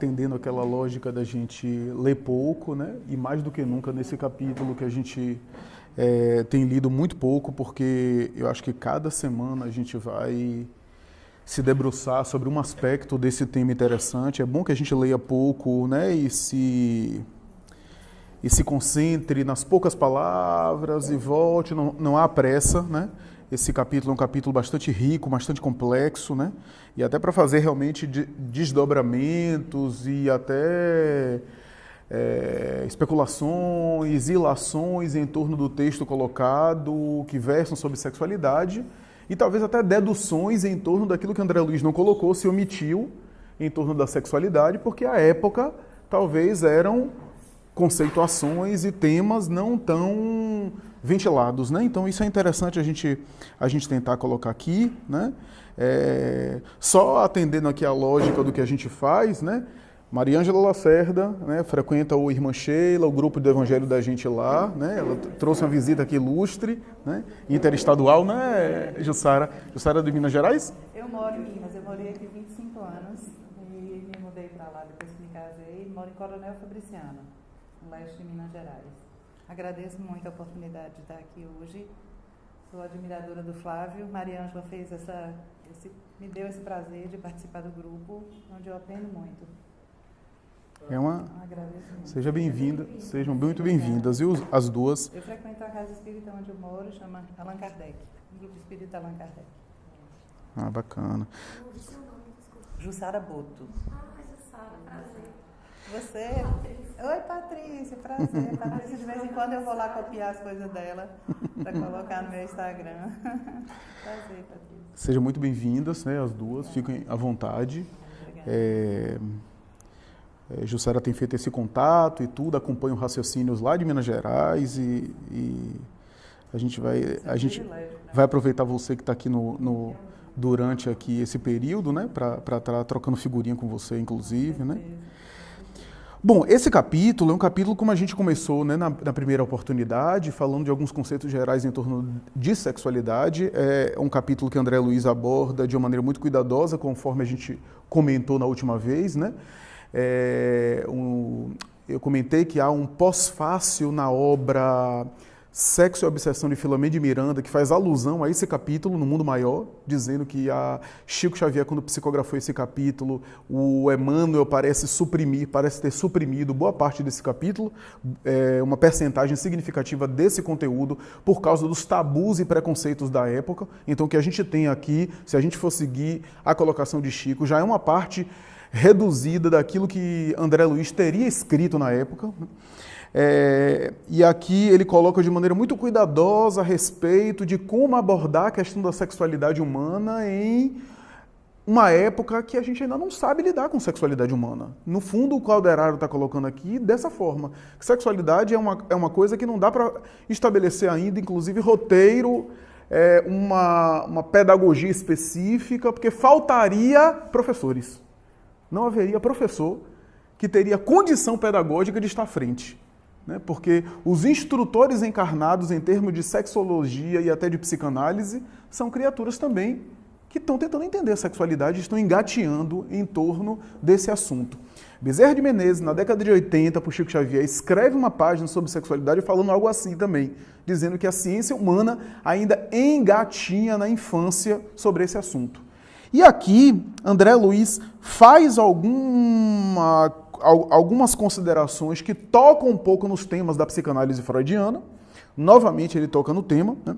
atendendo aquela lógica da gente ler pouco, né? E mais do que nunca nesse capítulo que a gente tem lido muito pouco, porque eu acho que cada semana a gente vai se debruçar sobre um aspecto desse tema interessante. É bom que a gente leia pouco, né? E se concentre nas poucas palavras e volte, não há pressa, né? Esse capítulo é um capítulo bastante rico, bastante complexo, né? E até para fazer realmente desdobramentos e até especulações, ilações em torno do texto colocado, que versam sobre sexualidade, e talvez até deduções em torno daquilo que André Luiz não colocou, se omitiu em torno da sexualidade, porque à época talvez eram conceituações e temas não tão ventilados, né? Então isso é interessante a gente tentar colocar aqui, né? Só atendendo aqui a lógica do que a gente faz, né? Maria Ângela Lacerda, né, frequenta o Irmã Sheila, o grupo do Evangelho da gente lá, né? Ela trouxe uma visita aqui ilustre, né? Interestadual, né, Jussara? Jussara de Minas Gerais? Eu moro em Minas, eu morei aqui 25 anos e me mudei para lá depois que me casei. Moro em Coronel Fabriciano, no leste de Minas Gerais. Agradeço muito a oportunidade de estar aqui hoje. Sou admiradora do Flávio. Maria Ângela me deu esse prazer de participar do grupo, onde eu aprendo muito. Seja bem-vinda, sejam muito bem-vindas, e as duas. Eu frequento a casa espírita onde eu moro, chama Allan Kardec, o grupo espírita Allan Kardec. Ah, bacana. Jussara Boto. Jussara, prazer. Você? Oi, Patrícia, prazer. Patrícia, de vez em quando eu vou lá copiar as coisas dela para colocar no meu Instagram. Prazer, Patrícia. Sejam muito bem-vindas, né, as duas, fiquem à vontade. Jussara tem feito esse contato e tudo, acompanha os raciocínios lá de Minas Gerais e a gente vai aproveitar você que está aqui durante aqui esse período, né, para estar trocando figurinha com você, inclusive, né. Bom, esse capítulo é um capítulo como a gente começou, né, na primeira oportunidade, falando de alguns conceitos gerais em torno de sexualidade. É um capítulo que André Luiz aborda de uma maneira muito cuidadosa, conforme a gente comentou na última vez, né. Eu comentei que há um pós-fácil na obra Sexo e Obsessão de Filomeno de Miranda, que faz alusão a esse capítulo no Mundo Maior, dizendo que Chico Xavier, quando psicografou esse capítulo, o Emmanuel parece ter suprimido boa parte desse capítulo, uma percentagem significativa desse conteúdo, por causa dos tabus e preconceitos da época. Então, o que a gente tem aqui, se a gente for seguir a colocação de Chico, já é uma parte reduzida daquilo que André Luiz teria escrito na época. E aqui ele coloca de maneira muito cuidadosa a respeito de como abordar a questão da sexualidade humana em uma época que a gente ainda não sabe lidar com sexualidade humana. No fundo, o Calderaro está colocando aqui dessa forma. Sexualidade é uma coisa que não dá para estabelecer ainda, inclusive roteiro, uma pedagogia específica, porque faltaria professores. Não haveria professor que teria condição pedagógica de estar à frente, né? Porque os instrutores encarnados em termos de sexologia e até de psicanálise são criaturas também que estão tentando entender a sexualidade e estão engateando em torno desse assunto. Bezerra de Menezes, na década de 80, por Chico Xavier, escreve uma página sobre sexualidade falando algo assim também, dizendo que a ciência humana ainda engatinha na infância sobre esse assunto. E aqui, André Luiz faz algumas considerações que tocam um pouco nos temas da psicanálise freudiana. Novamente, ele toca no tema, né?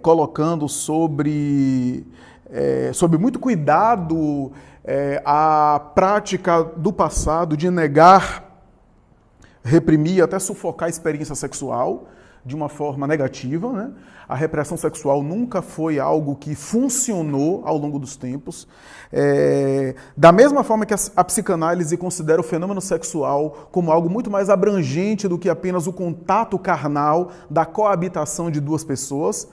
Colocando sobre muito cuidado a prática do passado de negar, reprimir, até sufocar a experiência sexual de uma forma negativa, né? A repressão sexual nunca foi algo que funcionou ao longo dos tempos. Da mesma forma que a psicanálise considera o fenômeno sexual como algo muito mais abrangente do que apenas o contato carnal da coabitação de duas pessoas,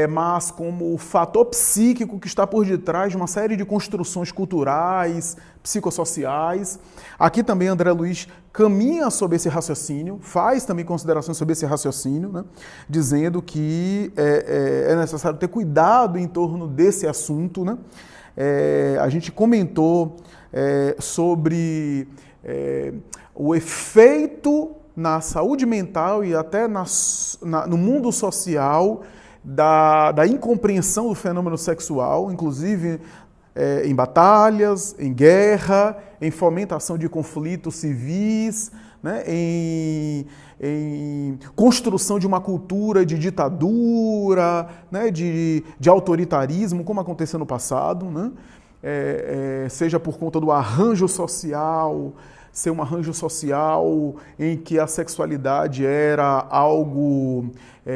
mas como o fator psíquico que está por detrás de uma série de construções culturais, psicossociais. Aqui também André Luiz caminha sobre esse raciocínio, faz também considerações sobre esse raciocínio, né, dizendo que é necessário ter cuidado em torno desse assunto, né, a gente comentou sobre o efeito na saúde mental e até no mundo social da incompreensão do fenômeno sexual, inclusive em batalhas, em guerra, em fomentação de conflitos civis, né, em construção de uma cultura de ditadura, né, de autoritarismo, como aconteceu no passado, né, seja por conta do arranjo social, ser um arranjo social em que a sexualidade era algo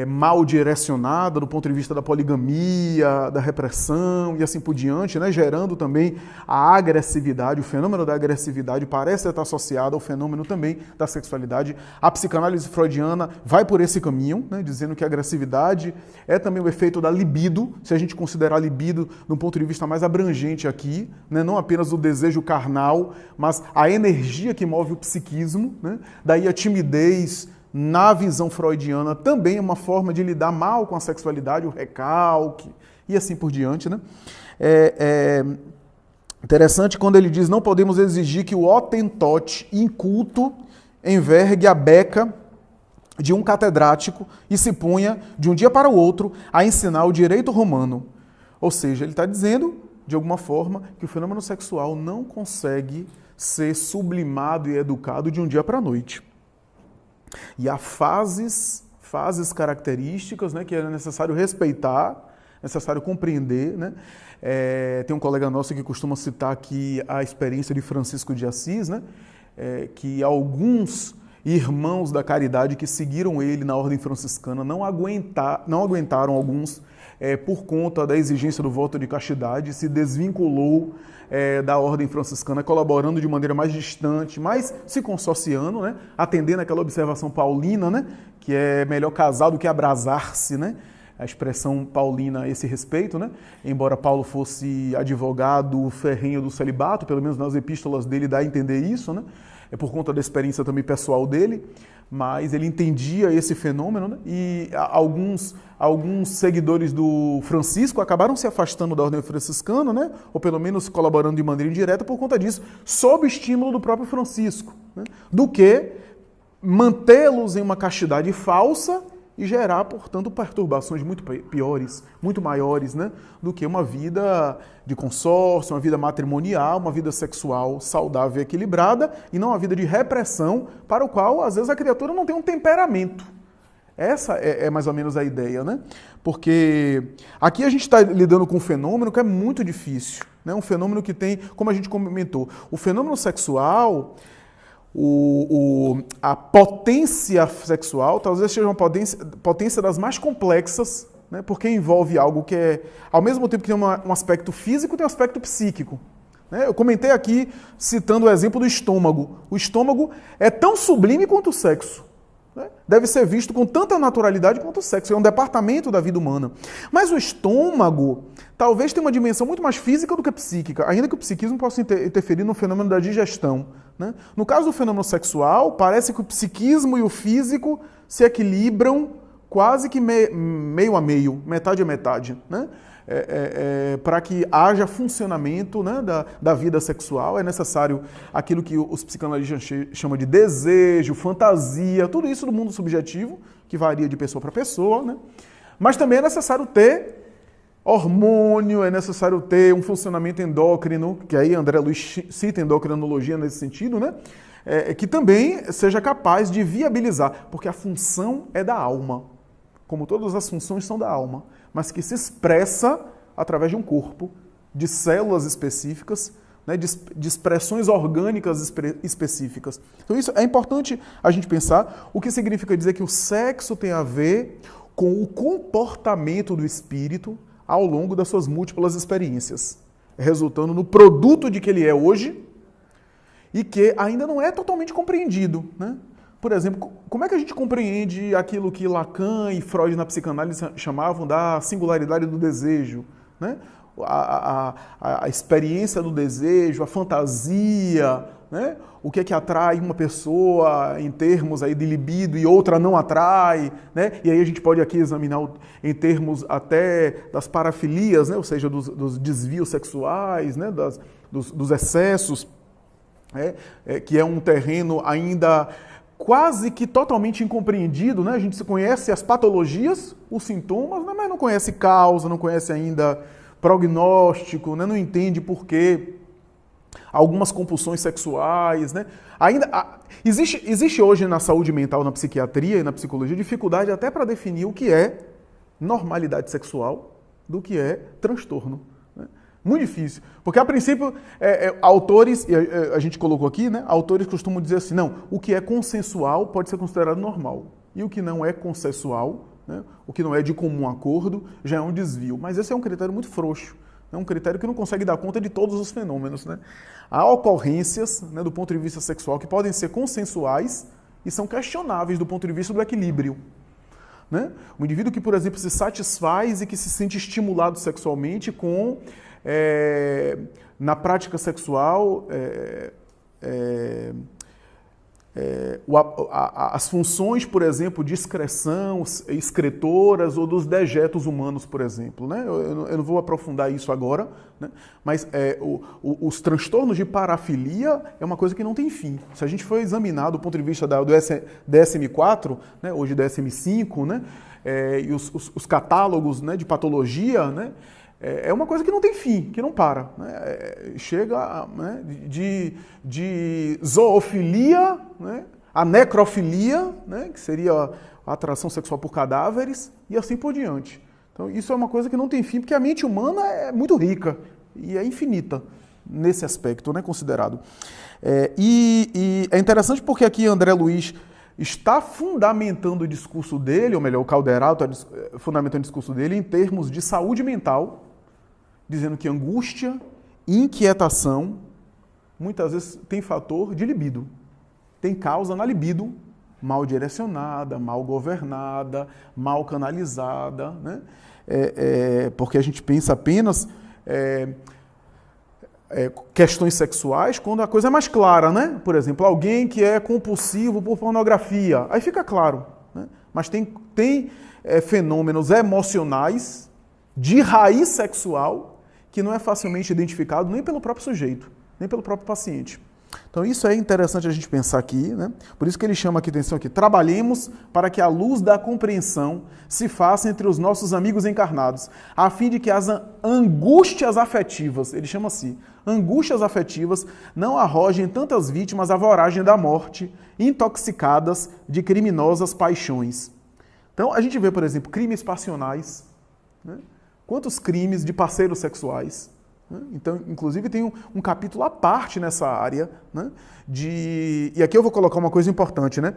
mal direcionada do ponto de vista da poligamia, da repressão e assim por diante, né? Gerando também a agressividade. O fenômeno da agressividade parece estar associado ao fenômeno também da sexualidade. A psicanálise freudiana vai por esse caminho, né? Dizendo que a agressividade é também o efeito da libido, se a gente considerar a libido de um ponto de vista mais abrangente aqui, né? Não apenas o desejo carnal, mas a energia que move o psiquismo, né? Daí a timidez, na visão freudiana, também é uma forma de lidar mal com a sexualidade, o recalque e assim por diante, né? Interessante quando ele diz: não podemos exigir que o hotentote inculto envergue a beca de um catedrático e se ponha, de um dia para o outro, a ensinar o direito romano. Ou seja, ele está dizendo, de alguma forma, que o fenômeno sexual não consegue ser sublimado e educado de um dia para a noite. E há fases características, né, que é necessário respeitar, necessário compreender, né? Tem um colega nosso que costuma citar aqui a experiência de Francisco de Assis, né? Que alguns irmãos da caridade que seguiram ele na ordem franciscana não aguentaram alguns por conta da exigência do voto de castidade, se desvinculou da ordem franciscana, colaborando de maneira mais distante, mas se consorciando, né? Atendendo aquela observação paulina, né? Que é melhor casar do que abrasar-se, né? A expressão paulina a esse respeito, né? Embora Paulo fosse advogado ferrenho do celibato, pelo menos nas epístolas dele dá a entender isso, né? É por conta da experiência também pessoal dele, mas ele entendia esse fenômeno, né? E alguns seguidores do Francisco acabaram se afastando da ordem franciscana, né? Ou pelo menos colaborando de maneira indireta por conta disso, sob o estímulo do próprio Francisco, né? Do que mantê-los em uma castidade falsa e gerar, portanto, perturbações muito piores, muito maiores, né, do que uma vida de consórcio, uma vida matrimonial, uma vida sexual saudável e equilibrada, e não uma vida de repressão, para o qual, às vezes, a criatura não tem um temperamento. Essa é mais ou menos a ideia, né? Porque aqui a gente está lidando com um fenômeno que é muito difícil, né? Um fenômeno que tem, como a gente comentou, o fenômeno sexual... a potência sexual talvez seja uma potência das mais complexas, né, porque envolve algo que é, ao mesmo tempo que tem um aspecto físico, tem um aspecto psíquico. Né? Eu comentei aqui, citando o exemplo do estômago. O estômago é tão sublime quanto o sexo. Né? Deve ser visto com tanta naturalidade quanto o sexo. É um departamento da vida humana. Mas o estômago talvez tenha uma dimensão muito mais física do que psíquica, ainda que o psiquismo possa interferir no fenômeno da digestão. Né? No caso do fenômeno sexual, parece que o psiquismo e o físico se equilibram quase que meio a meio, metade a metade, né? Para que haja funcionamento, né, da vida sexual, é necessário aquilo que os psicanalistas chamam de desejo, fantasia, tudo isso do mundo subjetivo, que varia de pessoa para pessoa, né? Mas também é necessário ter hormônio, é necessário ter um funcionamento endócrino, que aí André Luiz cita endocrinologia nesse sentido, né? Que também seja capaz de viabilizar, porque a função é da alma, como todas as funções são da alma, mas que se expressa através de um corpo, de células específicas, né, de expressões orgânicas específicas. Então isso é importante a gente pensar, o que significa dizer que o sexo tem a ver com o comportamento do espírito ao longo das suas múltiplas experiências, resultando no produto de que ele é hoje e que ainda não é totalmente compreendido, né? Por exemplo, como é que a gente compreende aquilo que Lacan e Freud na psicanálise chamavam da singularidade do desejo, né? a experiência do desejo, a fantasia, né? O que é que atrai uma pessoa em termos aí de libido e outra não atrai, né? E aí a gente pode aqui examinar em termos até das parafilias, né? Ou seja, dos desvios sexuais, né? Dos excessos, que é um terreno ainda quase que totalmente incompreendido, né? A gente conhece as patologias, os sintomas, né? Mas não conhece causa, não conhece ainda prognóstico, né? Não entende por quê. Algumas compulsões sexuais, né? Existe hoje na saúde mental, na psiquiatria e na psicologia, dificuldade até para definir o que é normalidade sexual do que é transtorno. Né? Muito difícil. Porque, a princípio, autores, a gente colocou aqui, né? Autores costumam dizer assim, não, o que é consensual pode ser considerado normal. E o que não é consensual, né? O que não é de comum acordo, já é um desvio. Mas esse é um critério muito frouxo. É um critério que não consegue dar conta de todos os fenômenos. Né? Há ocorrências, né, do ponto de vista sexual, que podem ser consensuais e são questionáveis do ponto de vista do equilíbrio. Né? Um indivíduo que, por exemplo, se satisfaz e que se sente estimulado sexualmente na prática sexual, as funções, por exemplo, de excreção, excretoras ou dos dejetos humanos, por exemplo. Né? Eu não vou aprofundar isso agora, né? Mas os transtornos de parafilia é uma coisa que não tem fim. Se a gente for examinar do ponto de vista do DSM-4, né? Hoje DSM-5, né? E os catálogos, né, de patologia, né? É uma coisa que não tem fim, que não para. Né? Chega, né, de zoofilia, né, a necrofilia, né, que seria a atração sexual por cadáveres, e assim por diante. Então isso é uma coisa que não tem fim, porque a mente humana é muito rica e é infinita nesse aspecto, né, considerado. E é interessante porque aqui André Luiz está fundamentando o discurso dele, ou melhor, o Calderaro está fundamentando o discurso dele em termos de saúde mental, dizendo que angústia, inquietação, muitas vezes tem fator de libido. Tem causa na libido mal direcionada, mal governada, mal canalizada, né? Porque a gente pensa apenas questões sexuais quando a coisa é mais clara, né? Por exemplo, alguém que é compulsivo por pornografia, aí fica claro, né? Mas tem fenômenos emocionais de raiz sexual que não é facilmente identificado nem pelo próprio sujeito, nem pelo próprio paciente. Então isso é interessante a gente pensar aqui, né? Por isso que ele chama aqui atenção aqui. Trabalhemos para que a luz da compreensão se faça entre os nossos amigos encarnados, a fim de que as angústias afetivas, ele chama assim, angústias afetivas, não arrojem tantas vítimas à voragem da morte, intoxicadas de criminosas paixões. Então a gente vê, por exemplo, crimes passionais, né? Quantos crimes de parceiros sexuais? Né? Então, inclusive, tem um capítulo à parte nessa área. Né? E aqui eu vou colocar uma coisa importante. Né?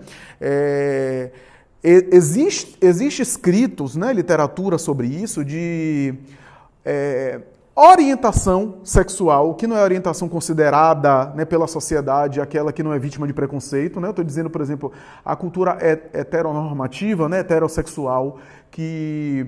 Existe escritos, né, literatura sobre isso, de orientação sexual, que não é orientação considerada, né, pela sociedade, aquela que não é vítima de preconceito. Né? Eu estou dizendo, por exemplo, a cultura heteronormativa, né, heterossexual, que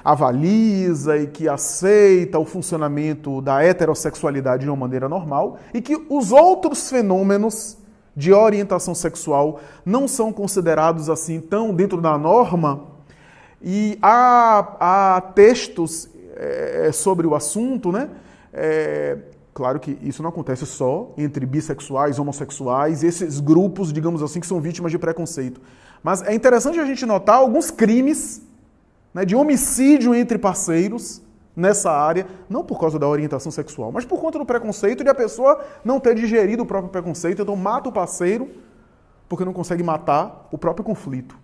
avaliza e que aceita o funcionamento da heterossexualidade de uma maneira normal e que os outros fenômenos de orientação sexual não são considerados assim tão dentro da norma, e há textos sobre o assunto, né? Claro que isso não acontece só entre bissexuais, homossexuais, esses grupos, digamos assim, que são vítimas de preconceito. Mas é interessante a gente notar alguns crimes, né, de homicídio entre parceiros nessa área, não por causa da orientação sexual, mas por conta do preconceito de a pessoa não ter digerido o próprio preconceito, então mata o parceiro porque não consegue matar o próprio conflito.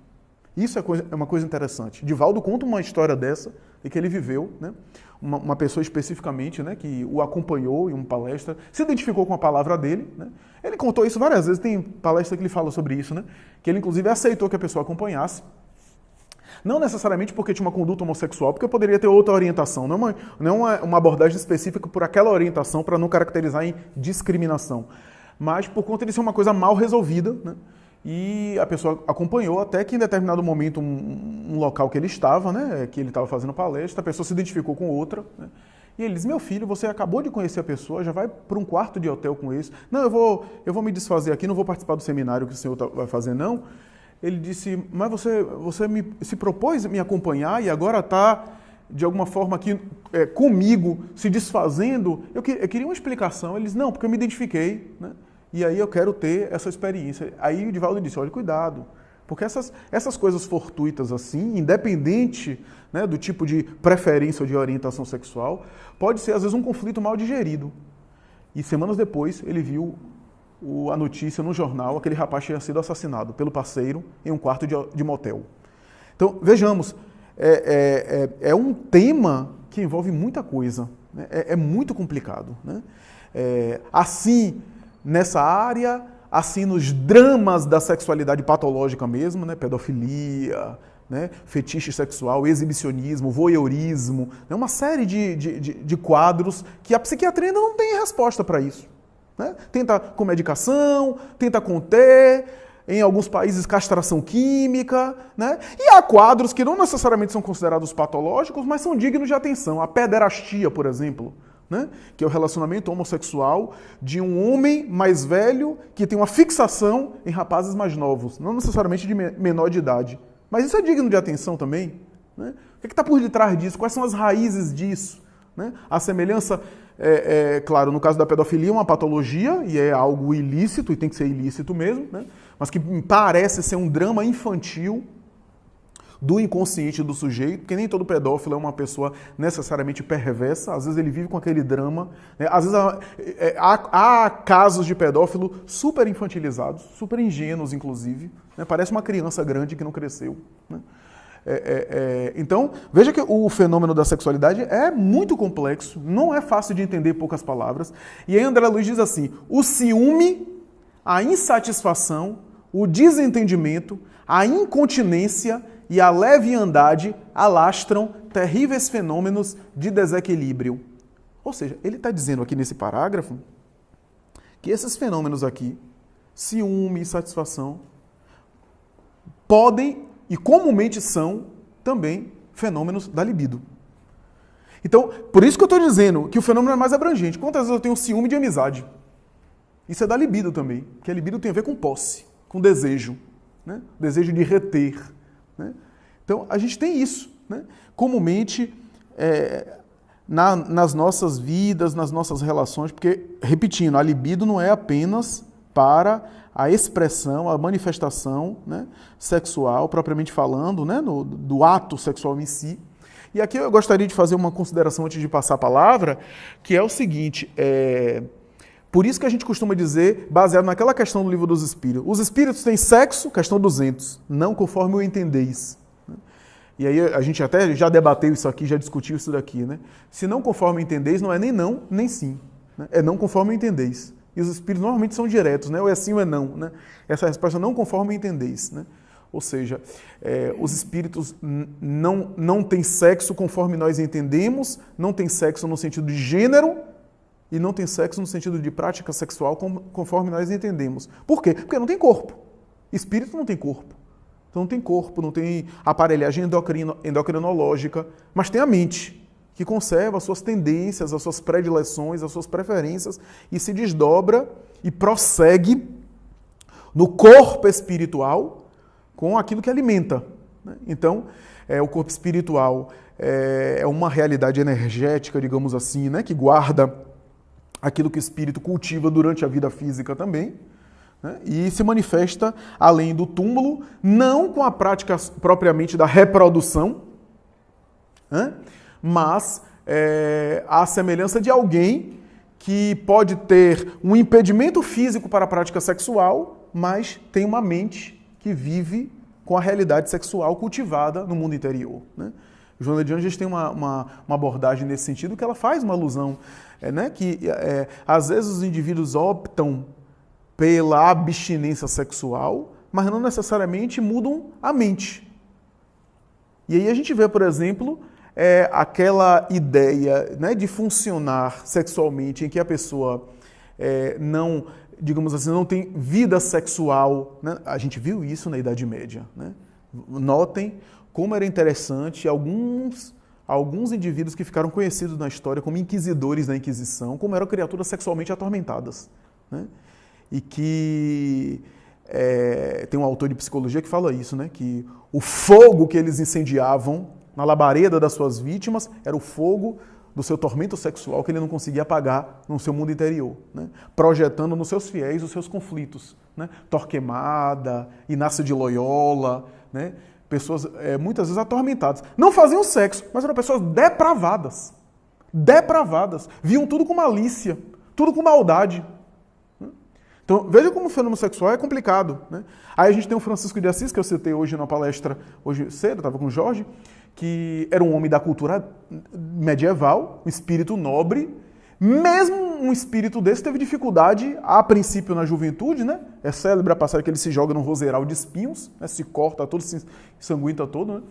Isso é uma coisa interessante. Divaldo conta uma história dessa e que ele viveu, né? Uma pessoa especificamente, né, que o acompanhou em uma palestra, se identificou com a palavra dele, né? Ele contou isso várias vezes, tem palestra que ele fala sobre isso, né? Que ele inclusive aceitou que a pessoa acompanhasse, não necessariamente porque tinha uma conduta homossexual, porque poderia ter outra orientação, não é uma abordagem específica por aquela orientação para não caracterizar em discriminação, mas por conta de ser uma coisa mal resolvida, né? E a pessoa acompanhou até que em determinado momento, um local que ele estava, né, que ele estava fazendo palestra, a pessoa se identificou com outra, né, e ele disse: meu filho, você acabou de conhecer a pessoa, já vai para um quarto de hotel com esse. Não, eu vou me desfazer aqui, não vou participar do seminário que o senhor vai fazer, não. Ele disse: mas você se propôs me acompanhar e agora está, de alguma forma, aqui comigo, se desfazendo. Eu queria uma explicação. Ele disse: não, porque eu me identifiquei, né? E aí eu quero ter essa experiência. Aí o Divaldo disse: olha, cuidado, porque essas coisas fortuitas assim, independente, né, do tipo de preferência ou de orientação sexual, pode ser às vezes um conflito mal digerido. E semanas depois ele viu a notícia no jornal: aquele rapaz tinha sido assassinado pelo parceiro em um quarto de motel. Então, vejamos, é um tema que envolve muita coisa, né? É muito complicado, né? Assim, nessa área, assim nos dramas da sexualidade patológica mesmo, né? Pedofilia, né? Fetiche sexual, exibicionismo, voyeurismo, né? Uma série de quadros que a psiquiatria ainda não tem resposta para isso, né? Tenta com medicação, tenta conter, em alguns países castração química, né? E há quadros que não necessariamente são considerados patológicos, mas são dignos de atenção. A pederastia, por exemplo, né? Que é o relacionamento homossexual de um homem mais velho que tem uma fixação em rapazes mais novos, não necessariamente de menor de idade. Mas isso é digno de atenção também, né? O que está por detrás disso? Quais são as raízes disso, né? A semelhança, claro, no caso da pedofilia, é uma patologia e é algo ilícito, e tem que ser ilícito mesmo, né? Mas que parece ser um drama infantil do inconsciente do sujeito, porque nem todo pedófilo é uma pessoa necessariamente perversa, às vezes ele vive com aquele drama, né? Às vezes há casos de pedófilo super infantilizados, super ingênuos, inclusive, né? Parece uma criança grande que não cresceu, né? Então, veja que o fenômeno da sexualidade é muito complexo, não é fácil de entender em poucas palavras, e aí André Luiz diz assim: o ciúme, a insatisfação, o desentendimento, a incontinência e a leviandade alastram terríveis fenômenos de desequilíbrio. Ou seja, ele está dizendo aqui nesse parágrafo que esses fenômenos aqui, ciúme, insatisfação, podem e comumente são também fenômenos da libido. Então, por isso que eu estou dizendo que o fenômeno é mais abrangente. Quantas vezes eu tenho ciúme de amizade? Isso é da libido também, porque a libido tem a ver com posse, com desejo, né? Desejo de reter, né? Então, a gente tem isso, né? Comumente, nas nossas vidas, nas nossas relações, porque, repetindo, a libido não é apenas para a expressão, a manifestação, né, sexual, propriamente falando, né, do ato sexual em si. E aqui eu gostaria de fazer uma consideração antes de passar a palavra, que é o seguinte: por isso que a gente costuma dizer, baseado naquela questão do Livro dos Espíritos, os espíritos têm sexo, questão 200, não conforme o entendeis. E aí a gente até já debateu isso aqui, já discutiu isso daqui, né? Se não conforme o entendeis, não é nem não, nem sim, né? É não conforme o entendeis. E os espíritos normalmente são diretos, né? Ou é sim ou é não, né? Essa resposta não conforme o entendeis, né? Ou seja, os espíritos não têm sexo conforme nós entendemos, não têm sexo no sentido de gênero e não têm sexo no sentido de prática sexual conforme nós entendemos. Por quê? Porque não tem corpo. Espírito não tem corpo. Então não tem corpo, não tem aparelhagem endocrinológica, mas tem a mente, que conserva as suas tendências, as suas predileções, as suas preferências e se desdobra e prossegue no corpo espiritual com aquilo que alimenta, né? Então, o corpo espiritual é uma realidade energética, digamos assim, né? Que guarda aquilo que o espírito cultiva durante a vida física também, né? E se manifesta além do túmulo, não com a prática propriamente da reprodução, né? Mas à semelhança de alguém que pode ter um impedimento físico para a prática sexual, mas tem uma mente que vive com a realidade sexual cultivada no mundo interior, né? Joana de Ângeles tem uma abordagem nesse sentido que ela faz uma alusão, né? Que às vezes os indivíduos optam pela abstinência sexual, mas não necessariamente mudam a mente. E aí a gente vê, por exemplo, aquela ideia, né, de funcionar sexualmente em que a pessoa não digamos assim, não tem vida sexual, né? A gente viu isso na Idade Média, né? Notem como era interessante alguns indivíduos que ficaram conhecidos na história como inquisidores da Inquisição, como eram criaturas sexualmente atormentadas, né? E que tem um autor de psicologia que fala isso, né? Que o fogo que eles incendiavam na labareda das suas vítimas era o fogo do seu tormento sexual que ele não conseguia apagar no seu mundo interior, né? Projetando nos seus fiéis os seus conflitos, né? Torquemada, Inácio de Loyola, né? Pessoas muitas vezes atormentadas. Não faziam sexo, mas eram pessoas depravadas. Depravadas. Viam tudo com malícia, tudo com maldade. Então, veja como o fenômeno sexual é complicado, né? Aí a gente tem o Francisco de Assis, que eu citei hoje na palestra, hoje cedo, estava com o Jorge, que era um homem da cultura medieval, um espírito nobre. Mesmo um espírito desse teve dificuldade, a princípio, na juventude, né? É célebre a passagem que ele se joga num roseral de espinhos, né? Se corta todo, se ensanguenta todo, né?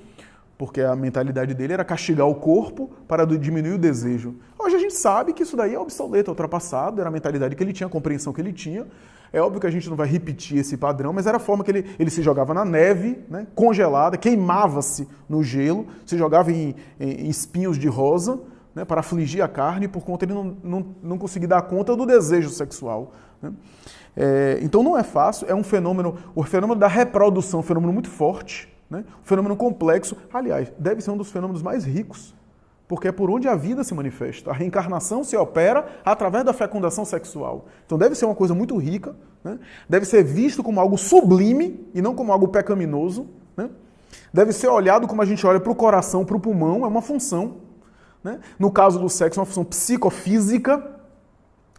Porque a mentalidade dele era castigar o corpo para diminuir o desejo. Hoje a gente sabe que isso daí é obsoleto, é ultrapassado, era a mentalidade que ele tinha, a compreensão que ele tinha. É óbvio que a gente não vai repetir esse padrão, mas era a forma que ele se jogava na neve, né, congelada, queimava-se no gelo, se jogava em espinhos de rosa, né, para afligir a carne, por conta de ele não conseguir dar conta do desejo sexual, né? Então não é fácil, é um fenômeno, o fenômeno da reprodução é um fenômeno muito forte, né, um fenômeno complexo, aliás, deve ser um dos fenômenos mais ricos, porque é por onde a vida se manifesta. A reencarnação se opera através da fecundação sexual. Então deve ser uma coisa muito rica, né? Deve ser visto como algo sublime e não como algo pecaminoso, né? Deve ser olhado como a gente olha para o coração, para o pulmão, é uma função, né? No caso do sexo, é uma função psicofísica.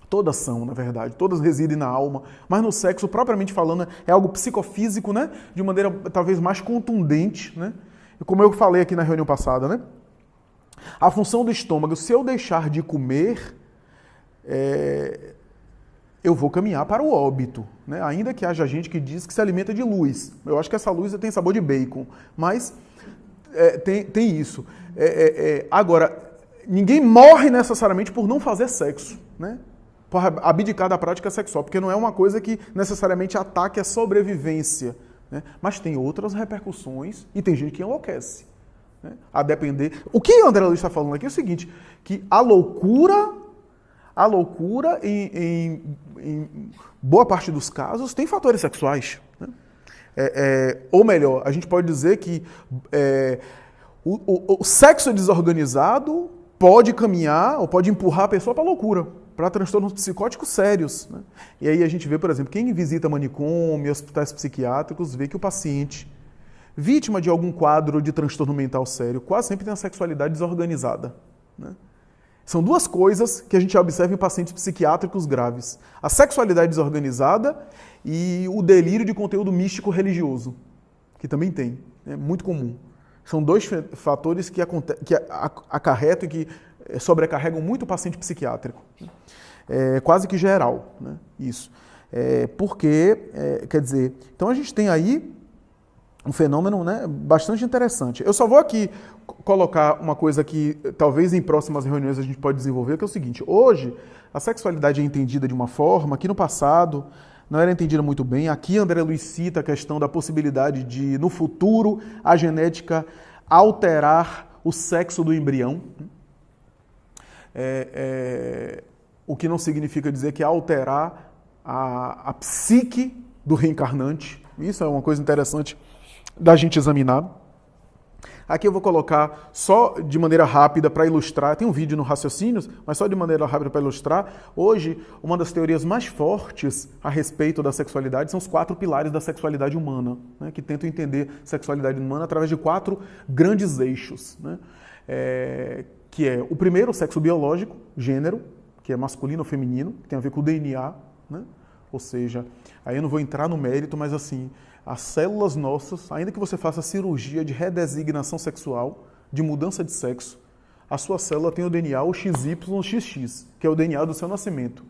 Todas são, na verdade, todas residem na alma, mas no sexo, propriamente falando, é algo psicofísico, né? De maneira talvez mais contundente, né? Como eu falei aqui na reunião passada, né? A função do estômago, se eu deixar de comer, eu vou caminhar para o óbito, né? Ainda que haja gente que diz que se alimenta de luz. Eu acho que essa luz tem sabor de bacon, mas tem isso. Agora, ninguém morre necessariamente por não fazer sexo, né? Por abdicar da prática sexual, porque não é uma coisa que necessariamente ataque a sobrevivência, né? Mas tem outras repercussões e tem gente que enlouquece, né? A depender... O que André Luiz está falando aqui é o seguinte, que a loucura em boa parte dos casos tem fatores sexuais, né? Ou melhor, a gente pode dizer que o sexo desorganizado pode caminhar ou pode empurrar a pessoa para a loucura, para transtornos psicóticos sérios, né? E aí a gente vê, por exemplo, quem visita manicômio, hospitais psiquiátricos, vê que o paciente, vítima de algum quadro de transtorno mental sério, quase sempre tem a sexualidade desorganizada, né? São duas coisas que a gente observa em pacientes psiquiátricos graves. A sexualidade desorganizada e o delírio de conteúdo místico religioso, que também tem, é muito comum. São dois fatores que acarretam e que sobrecarregam muito o paciente psiquiátrico. Quase que geral, né? Isso. Porque, quer dizer, então a gente tem aí um fenômeno, né, bastante interessante. Eu só vou aqui colocar uma coisa que talvez em próximas reuniões a gente pode desenvolver, que é o seguinte: hoje a sexualidade é entendida de uma forma que no passado não era entendida muito bem. Aqui André Luiz cita a questão da possibilidade de, no futuro, a genética alterar o sexo do embrião. O que não significa dizer que alterar a psique do reencarnante. Isso é uma coisa interessante da gente examinar. Aqui eu vou colocar só de maneira rápida para ilustrar, tem um vídeo no Raciocínios, mas só de maneira rápida para ilustrar. Hoje, uma das teorias mais fortes a respeito da sexualidade são os 4 pilares da sexualidade humana, né, que tentam entender sexualidade humana através de 4 grandes eixos, né, que é o primeiro, o sexo biológico, gênero, que é masculino ou feminino, que tem a ver com o DNA, né, ou seja, aí eu não vou entrar no mérito, mas assim, as células nossas, ainda que você faça cirurgia de redesignação sexual, de mudança de sexo, a sua célula tem o DNA, o XYXX, que é o DNA do seu nascimento.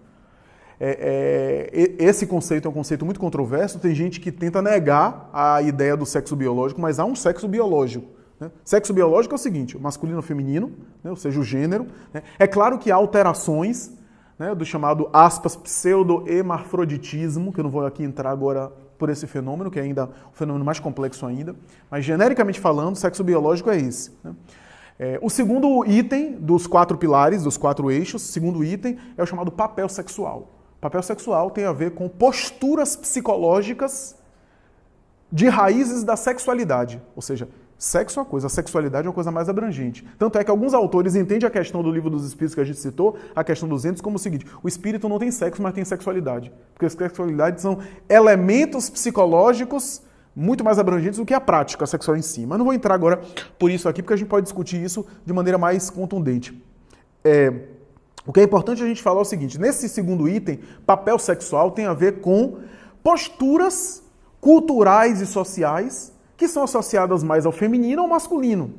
Esse conceito é um conceito muito controverso, tem gente que tenta negar a ideia do sexo biológico, mas há um sexo biológico, né? Sexo biológico é o seguinte, o masculino ou feminino, né? Ou seja, o gênero, né? É claro que há alterações né, do chamado, aspas, pseudo-hermafroditismo, que eu não vou aqui entrar agora por esse fenômeno, que é ainda um fenômeno mais complexo ainda, mas genericamente falando, sexo biológico é esse. Né? O segundo item dos 4 pilares, dos 4 eixos, o segundo item é o chamado papel sexual. Papel sexual tem a ver com posturas psicológicas de raízes da sexualidade, ou seja, sexo é uma coisa, a sexualidade é uma coisa mais abrangente. Tanto é que alguns autores entendem a questão do livro dos espíritos que a gente citou, a questão dos entes, como o seguinte: o espírito não tem sexo, mas tem sexualidade. Porque a sexualidade são elementos psicológicos muito mais abrangentes do que a prática sexual em si. Mas não vou entrar agora por isso aqui, porque a gente pode discutir isso de maneira mais contundente. O que é importante a gente falar é o seguinte: nesse segundo item, papel sexual tem a ver com posturas culturais e sociais que são associadas mais ao feminino ou ao masculino.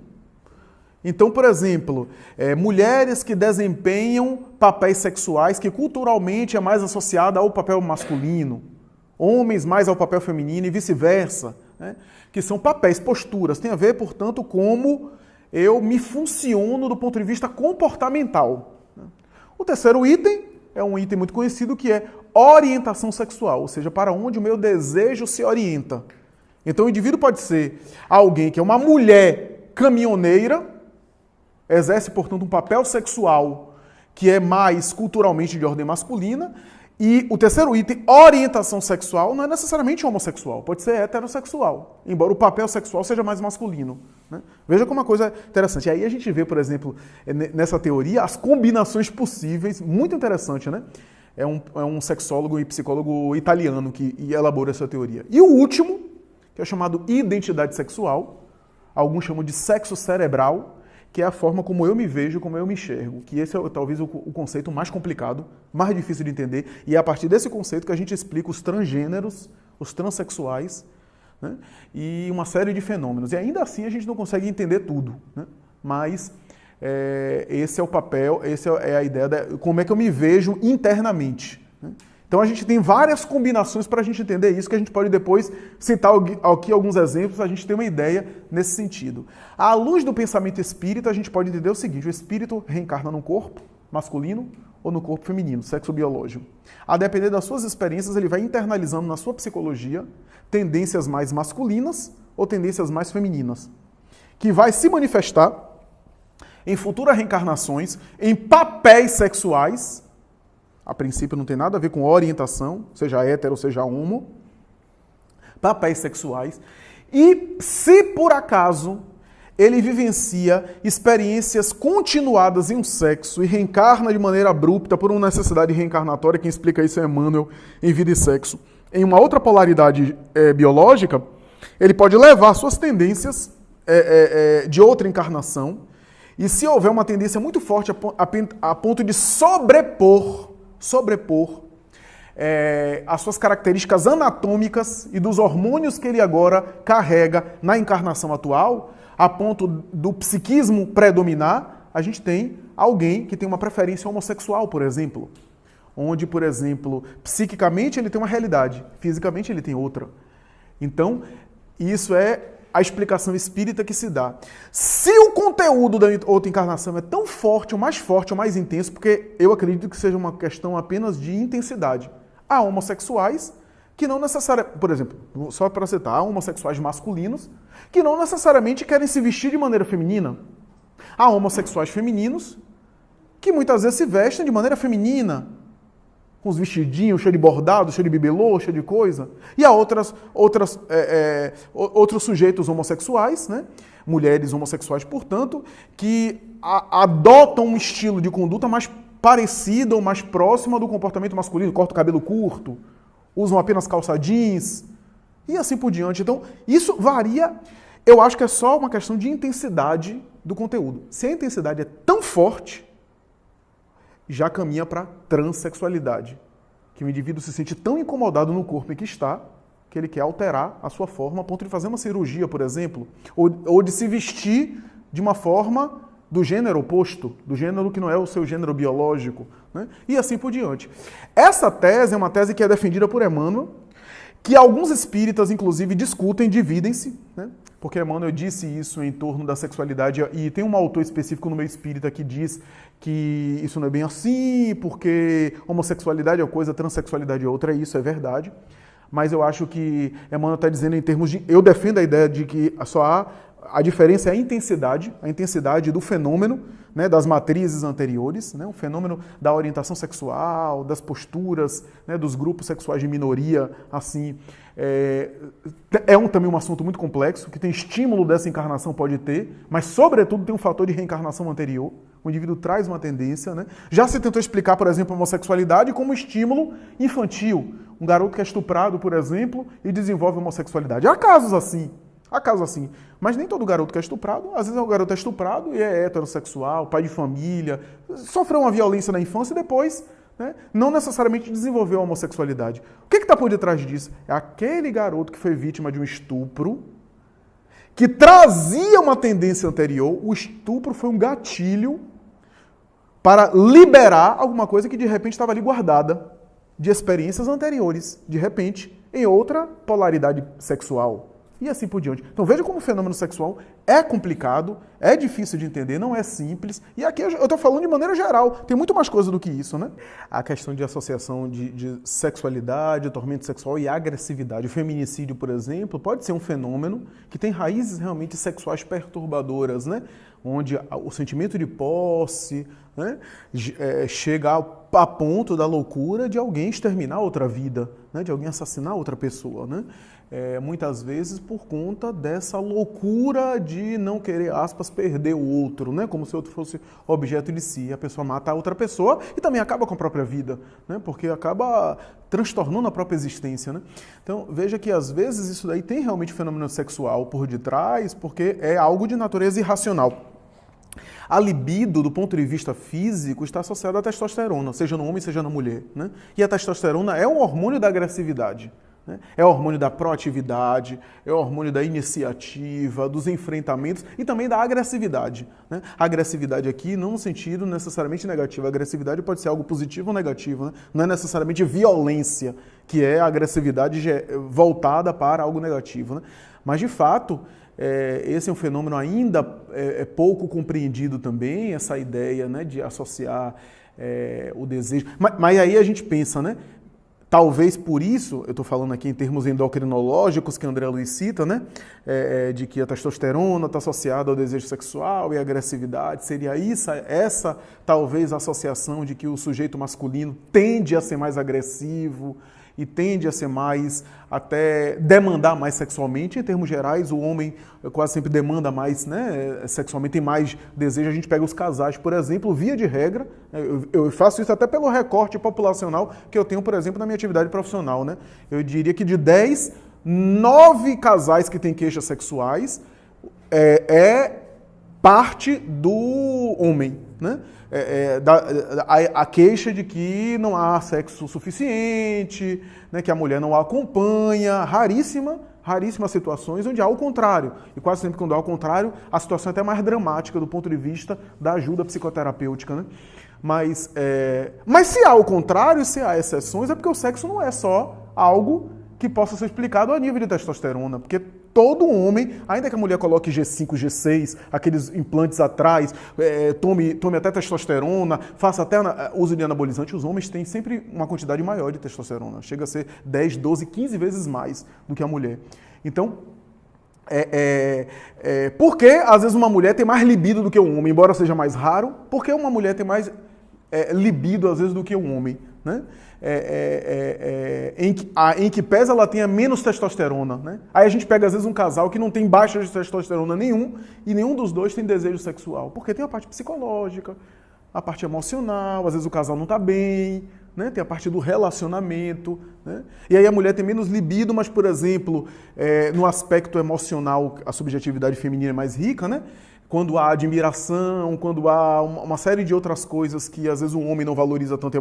Então, por exemplo, mulheres que desempenham papéis sexuais que culturalmente é mais associada ao papel masculino, homens mais ao papel feminino e vice-versa, né? Que são papéis, posturas, tem a ver, portanto, como eu me funciono do ponto de vista comportamental. O terceiro item é um item muito conhecido, que é orientação sexual, ou seja, para onde o meu desejo se orienta. Então o indivíduo pode ser alguém que é uma mulher caminhoneira, exerce, portanto, um papel sexual que é mais culturalmente de ordem masculina, e o terceiro item, orientação sexual, não é necessariamente homossexual, pode ser heterossexual, embora o papel sexual seja mais masculino. Né? Veja como uma coisa interessante. E aí a gente vê, por exemplo, nessa teoria, as combinações possíveis, muito interessante, né? É um sexólogo e psicólogo italiano que elaborou essa teoria. E o último, que é chamado identidade sexual, alguns chamam de sexo cerebral, que é a forma como eu me vejo, como eu me enxergo, que esse é talvez o conceito mais complicado, mais difícil de entender, e é a partir desse conceito que a gente explica os transgêneros, os transexuais, né, e uma série de fenômenos. E ainda assim a gente não consegue entender tudo, né, mas esse é o papel, essa é a ideia de como é que eu me vejo internamente, né? Então a gente tem várias combinações para a gente entender isso, que a gente pode depois citar aqui alguns exemplos, a gente ter uma ideia nesse sentido. À luz do pensamento espírita, a gente pode entender o seguinte: o espírito reencarna num corpo masculino ou no corpo feminino, sexo biológico. A depender das suas experiências, ele vai internalizando na sua psicologia tendências mais masculinas ou tendências mais femininas, que vai se manifestar em futuras reencarnações, em papéis sexuais. A princípio não tem nada a ver com orientação, seja hétero, seja homo, papéis sexuais. E se por acaso ele vivencia experiências continuadas em um sexo e reencarna de maneira abrupta por uma necessidade reencarnatória, quem explica isso é Emmanuel em Vida e Sexo, em uma outra polaridade biológica, ele pode levar suas tendências de outra encarnação, e se houver uma tendência muito forte a ponto de sobrepor as suas características anatômicas e dos hormônios que ele agora carrega na encarnação atual, a ponto do psiquismo predominar, a gente tem alguém que tem uma preferência homossexual, por exemplo, onde, por exemplo, psiquicamente ele tem uma realidade, fisicamente ele tem outra. Então, isso é a explicação espírita que se dá. Se o conteúdo da outra encarnação é tão forte, ou mais intenso, porque eu acredito que seja uma questão apenas de intensidade. Há homossexuais que não necessariamente, por exemplo, só para citar, há homossexuais masculinos que não necessariamente querem se vestir de maneira feminina. Há homossexuais femininos que muitas vezes se vestem de maneira feminina, com os vestidinhos, cheio de bordado, cheio de bibelô, cheio de coisa. E há outros sujeitos homossexuais, né? Mulheres homossexuais, portanto, que adotam um estilo de conduta mais parecido ou mais próximo do comportamento masculino, cortam o cabelo curto, usam apenas calça jeans, e assim por diante. Então, isso varia, eu acho que é só uma questão de intensidade do conteúdo. Se a intensidade é tão forte, já caminha para transexualidade, que o indivíduo se sente tão incomodado no corpo em que está, que ele quer alterar a sua forma a ponto de fazer uma cirurgia, por exemplo, ou de se vestir de uma forma do gênero oposto, do gênero que não é o seu gênero biológico, né? E assim por diante. Essa tese é uma tese que é defendida por Emmanuel, que alguns espíritas, inclusive, discutem, dividem-se, né? Porque Emmanuel disse isso em torno da sexualidade, e tem um autor específico no meio espírita que diz que isso não é bem assim, porque homossexualidade é uma coisa, transexualidade é outra, isso é verdade. Mas eu acho que Emmanuel está dizendo em termos de... Eu defendo a ideia de que só há... A diferença é a intensidade do fenômeno, né, das matrizes anteriores, né, o fenômeno da orientação sexual, das posturas, né, dos grupos sexuais de minoria, assim, também um assunto muito complexo, que tem estímulo dessa encarnação, pode ter, mas sobretudo tem um fator de reencarnação anterior. O indivíduo traz uma tendência, né? Já se tentou explicar, por exemplo, a homossexualidade como estímulo infantil. Um garoto que é estuprado, por exemplo, e desenvolve homossexualidade. Há casos assim. Mas nem todo garoto que é estuprado, às vezes o garoto é estuprado e é heterossexual, pai de família, sofreu uma violência na infância e depois, né, não necessariamente desenvolveu a homossexualidade. O que está por detrás disso? É aquele garoto que foi vítima de um estupro, que trazia uma tendência anterior, o estupro foi um gatilho para liberar alguma coisa que de repente estava ali guardada, de experiências anteriores, de repente, em outra polaridade sexual. E assim por diante. Então veja como o fenômeno sexual é complicado, é difícil de entender, não é simples. E aqui eu estou falando de maneira geral, tem muito mais coisa do que isso, né? A questão de associação de sexualidade, tormento sexual e agressividade. O feminicídio, por exemplo, pode ser um fenômeno que tem raízes realmente sexuais perturbadoras, né? Onde o sentimento de posse, né, chega a ponto da loucura de alguém exterminar outra vida, né, de alguém assassinar outra pessoa, né? Muitas vezes por conta dessa loucura de não querer, aspas, perder o outro, né? Como se o outro fosse objeto de si. A pessoa mata a outra pessoa e também acaba com a própria vida, né? Porque acaba transtornando a própria existência, né? Então, veja que às vezes isso daí tem realmente fenômeno sexual por detrás, porque é algo de natureza irracional. A libido, do ponto de vista físico, está associada à testosterona, seja no homem, seja na mulher, né? E a testosterona é um hormônio da agressividade. É o hormônio da proatividade, é o hormônio da iniciativa, dos enfrentamentos e também da agressividade. Né? A agressividade aqui não no sentido necessariamente negativo. A agressividade pode ser algo positivo ou negativo. Né? Não é necessariamente violência, que é a agressividade voltada para algo negativo. Né? Mas, de fato, esse é um fenômeno ainda pouco compreendido também, essa ideia, né, de associar o desejo. Mas aí a gente pensa, né? Talvez por isso, eu estou falando aqui em termos endocrinológicos, que André Luiz cita, né? De que a testosterona está associada ao desejo sexual e à agressividade. Seria essa talvez a associação de que o sujeito masculino tende a ser mais agressivo e tende a ser mais, até demandar mais sexualmente. Em termos gerais, o homem quase sempre demanda mais, né, sexualmente, tem mais desejo. A gente pega os casais, por exemplo, via de regra, eu faço isso até pelo recorte populacional que eu tenho, por exemplo, na minha atividade profissional. Né? Eu diria que de 10, 9 casais que têm queixas sexuais é parte do homem, né? A queixa de que não há sexo suficiente, né, que a mulher não a acompanha, raríssimas situações onde há o contrário. E quase sempre quando há o contrário, a situação é até mais dramática do ponto de vista da ajuda psicoterapêutica. Né? Mas se há o contrário, se há exceções, é porque o sexo não é só algo que possa ser explicado a nível de testosterona, porque todo homem, ainda que a mulher coloque G5, G6, aqueles implantes atrás, tome até testosterona, faça até uso de anabolizante, os homens têm sempre uma quantidade maior de testosterona, chega a ser 10, 12, 15 vezes mais do que a mulher. Então, por que às vezes uma mulher tem mais libido do que um homem, embora seja mais raro? Por que uma mulher tem mais libido às vezes do que um homem? Né? Em que pese ela tenha menos testosterona. Né? Aí a gente pega às vezes um casal que não tem baixa de testosterona nenhum e nenhum dos dois tem desejo sexual, porque tem a parte psicológica, a parte emocional, às vezes o casal não está bem, né? Tem a parte do relacionamento. Né? E aí a mulher tem menos libido, mas, por exemplo, no aspecto emocional, a subjetividade feminina é mais rica, né? Quando há admiração, quando há uma série de outras coisas que às vezes o homem não valoriza tanto e a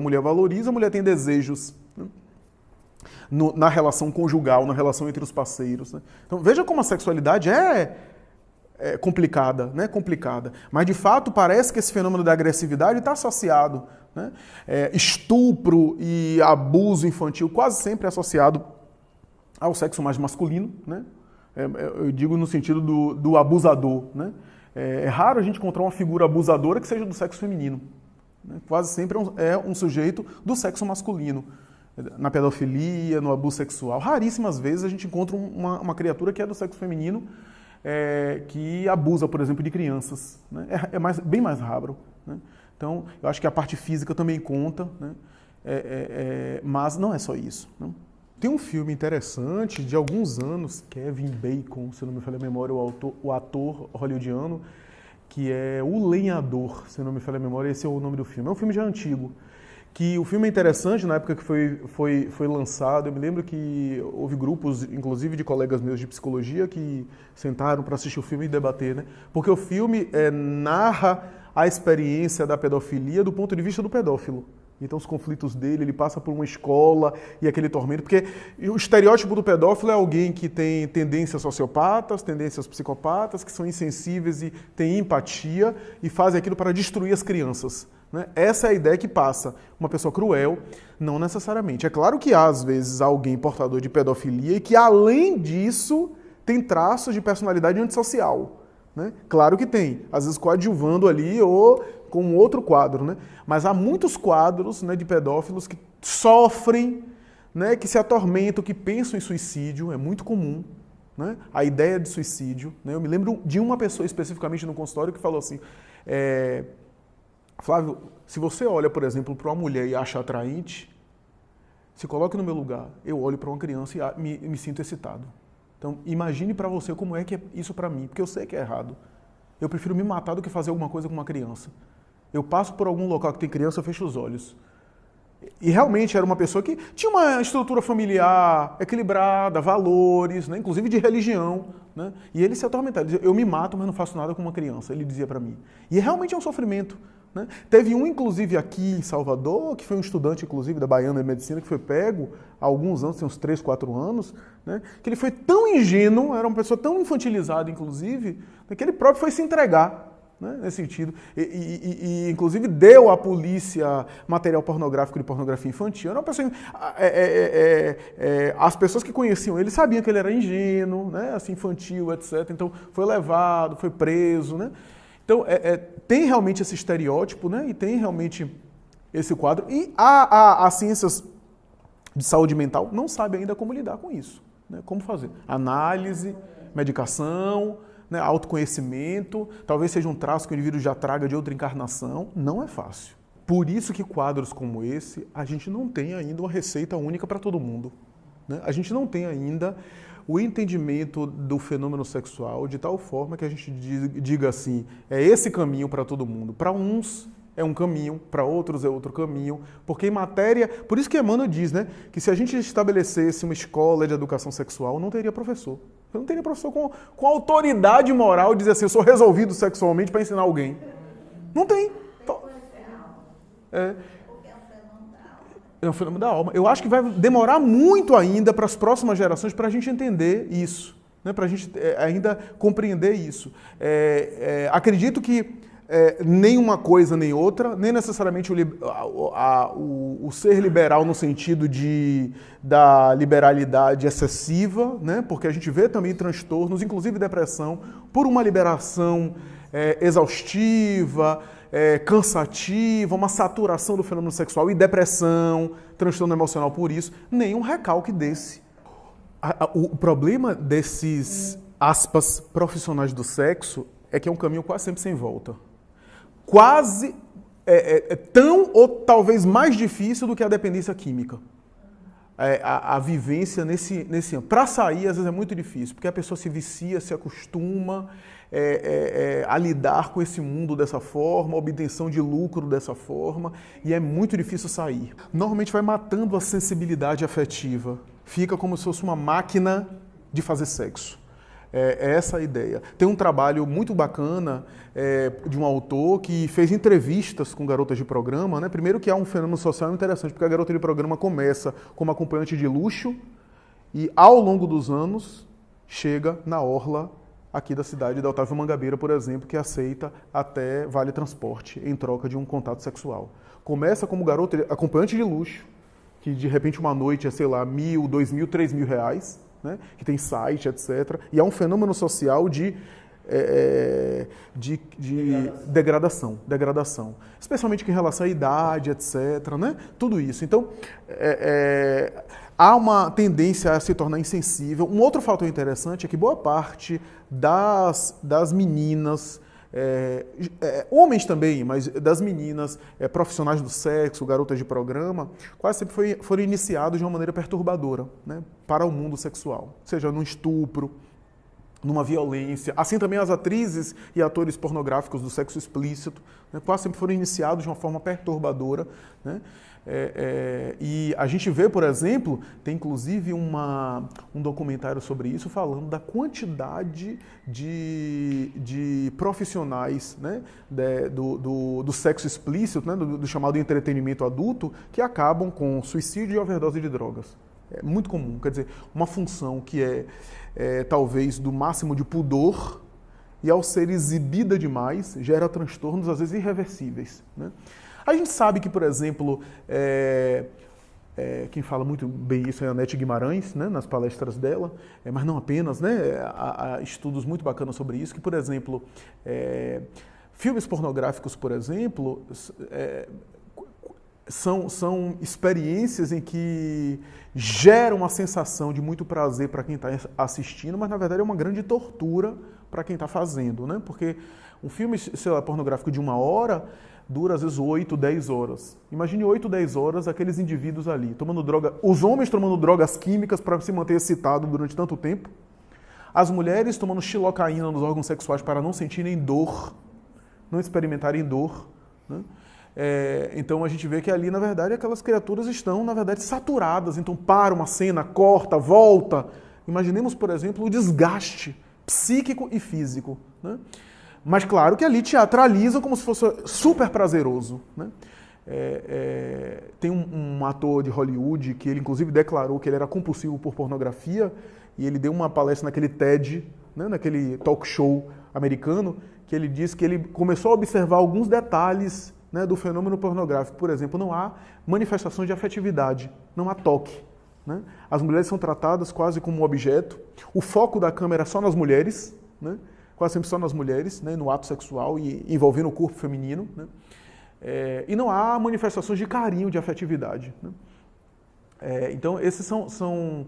mulher tem desejos, né? Na relação conjugal, na relação entre os parceiros. Né? Então veja como a sexualidade é complicada, né? Complicada. Mas de fato parece que esse fenômeno da agressividade está associado. Né? Estupro e abuso infantil quase sempre associado ao sexo mais masculino, né? Eu digo no sentido do abusador, né? É raro a gente encontrar uma figura abusadora que seja do sexo feminino. Né? Quase sempre é um sujeito do sexo masculino. Na pedofilia, no abuso sexual. Raríssimas vezes a gente encontra uma criatura que é do sexo feminino que abusa, por exemplo, de crianças. Né? Bem mais raro. Né? Então, eu acho que a parte física também conta, né? Mas não é só isso. Não? Tem um filme interessante de alguns anos, Kevin Bacon, se não me falha a memória, o ator hollywoodiano, que é O Lenhador, se não me falha a memória, esse é o nome do filme. É um filme já antigo. Que o filme é interessante, na época que foi lançado, eu me lembro que houve grupos, inclusive de colegas meus de psicologia, que sentaram para assistir o filme e debater, né? Porque o filme narra a experiência da pedofilia do ponto de vista do pedófilo. Então os conflitos dele, ele passa por uma escola e aquele tormento, porque o estereótipo do pedófilo é alguém que tem tendências sociopatas, tendências psicopatas, que são insensíveis e têm empatia e fazem aquilo para destruir as crianças. Né? Essa é a ideia que passa. Uma pessoa cruel, não necessariamente. É claro que há, às vezes, alguém portador de pedofilia e que, além disso, tem traços de personalidade antissocial. Né? Claro que tem. Às vezes coadjuvando ali ou com um outro quadro. Né? Mas há muitos quadros, né, de pedófilos que sofrem, né, que se atormentam, que pensam em suicídio. É muito comum. Né? A ideia de suicídio. Né? Eu me lembro de uma pessoa especificamente no consultório que falou assim... Flávio, se você olha, por exemplo, para uma mulher e acha atraente, se coloque no meu lugar, eu olho para uma criança e me sinto excitado. Então, imagine para você como é que é isso para mim, porque eu sei que é errado. Eu prefiro me matar do que fazer alguma coisa com uma criança. Eu passo por algum local que tem criança, eu fecho os olhos. E realmente era uma pessoa que tinha uma estrutura familiar equilibrada, valores, né, inclusive de religião. Né, e ele se atormentava, ele dizia, eu me mato, mas não faço nada com uma criança, ele dizia para mim. E realmente é um sofrimento. Né? Teve um, inclusive, aqui em Salvador, que foi um estudante, inclusive, da Baiana de Medicina, que foi pego há alguns anos, tem uns 3, 4 anos, né? Que ele foi tão ingênuo, era uma pessoa tão infantilizada, inclusive, que ele próprio foi se entregar. Né, nesse sentido, e inclusive deu à polícia material pornográfico de pornografia infantil. Era uma pessoa, as pessoas que conheciam ele sabiam que ele era ingênuo, né, assim, infantil, etc. Então foi levado, foi preso. Né? Então tem realmente esse estereótipo, né, e tem realmente esse quadro. E as ciências de saúde mental não sabem ainda como lidar com isso. Né, como fazer? Análise, medicação... Né, autoconhecimento, talvez seja um traço que o indivíduo já traga de outra encarnação, não é fácil. Por isso que quadros como esse, a gente não tem ainda uma receita única para todo mundo. Né? A gente não tem ainda o entendimento do fenômeno sexual de tal forma que a gente diga assim, é esse caminho para todo mundo. Para uns é um caminho, para outros é outro caminho, porque em matéria... Por isso que Emmanuel diz, né, que se a gente estabelecesse uma escola de educação sexual, não teria professor. Eu não teria professor com autoridade moral de dizer assim, eu sou resolvido sexualmente para ensinar alguém. Não tem. É um fenômeno da alma. Eu acho que vai demorar muito ainda para as próximas gerações para a gente entender isso, né? Para a gente ainda compreender isso. Acredito que nem uma coisa nem outra, nem necessariamente o ser liberal no sentido da liberalidade excessiva, né? Porque a gente vê também transtornos, inclusive depressão, por uma liberação exaustiva, cansativa, uma saturação do fenômeno sexual e depressão, transtorno emocional por isso, nem um recalque desse. O problema desses, aspas, profissionais do sexo é que é um caminho quase sempre sem volta. Quase tão ou talvez mais difícil do que a dependência química. A vivência nesse âmbito. Para sair, às vezes, é muito difícil, porque a pessoa se vicia, se acostuma a lidar com esse mundo dessa forma, a obtenção de lucro dessa forma, e é muito difícil sair. Normalmente vai matando a sensibilidade afetiva. Fica como se fosse uma máquina de fazer sexo. É essa a ideia. Tem um trabalho muito bacana de um autor que fez entrevistas com garotas de programa. Né? Primeiro que há um fenômeno social interessante, porque a garota de programa começa como acompanhante de luxo e, ao longo dos anos, chega na orla aqui da cidade da Otávio Mangabeira, por exemplo, que aceita até vale transporte em troca de um contato sexual. Começa como garota acompanhante de luxo, que de repente uma noite é, sei lá, R$1.000, R$2.000, R$3.000, né, que tem site, etc. E há um fenômeno social de degradação, especialmente em relação à idade, etc., né? Tudo isso. Então, há uma tendência a se tornar insensível. Um outro fator interessante é que boa parte das meninas, homens também, mas das meninas profissionais do sexo, garotas de programa, quase sempre foram iniciados de uma maneira perturbadora, né, para o mundo sexual, seja num estupro, numa violência. Assim também as atrizes e atores pornográficos do sexo explícito, né, quase sempre foram iniciados de uma forma perturbadora, né? E a gente vê, por exemplo, tem inclusive um documentário sobre isso falando da quantidade de profissionais, né, do sexo explícito, né, do chamado entretenimento adulto, que acabam com suicídio e overdose de drogas. É muito comum, quer dizer, uma função que talvez do máximo de pudor e ao ser exibida demais gera transtornos às vezes irreversíveis, né? A gente sabe que, por exemplo, quem fala muito bem isso é a Anete Guimarães, né, nas palestras dela, mas não apenas, né, há estudos muito bacanas sobre isso, que, por exemplo, filmes pornográficos, por exemplo, são experiências em que geram uma sensação de muito prazer para quem está assistindo, mas na verdade é uma grande tortura para quem está fazendo, né? Porque um filme, sei lá, pornográfico de 1 hora dura às vezes 8, 10 horas. Imagine 8, 10 horas aqueles indivíduos ali, tomando droga, os homens tomando drogas químicas para se manter excitado durante tanto tempo, as mulheres tomando xilocaína nos órgãos sexuais para não sentirem dor, não experimentarem dor, né? Então a gente vê que ali, na verdade, aquelas criaturas estão, na verdade, saturadas. Então para uma cena, corta, volta. Imaginemos, por exemplo, o desgaste psíquico e físico, né? Mas claro que ali teatralizam como se fosse super prazeroso, né? Tem um ator de Hollywood que ele inclusive declarou que ele era compulsivo por pornografia e ele deu uma palestra naquele TED, né, naquele talk show americano, que ele disse que ele começou a observar alguns detalhes, né, do fenômeno pornográfico. Por exemplo, não há manifestações de afetividade, não há toque, né? As mulheres são tratadas quase como um objeto, o foco da câmera é só nas mulheres, né? Quase sempre só nas mulheres, né, no ato sexual e envolvendo o corpo feminino, né? E não há manifestações de carinho, de afetividade, né? Então, essas são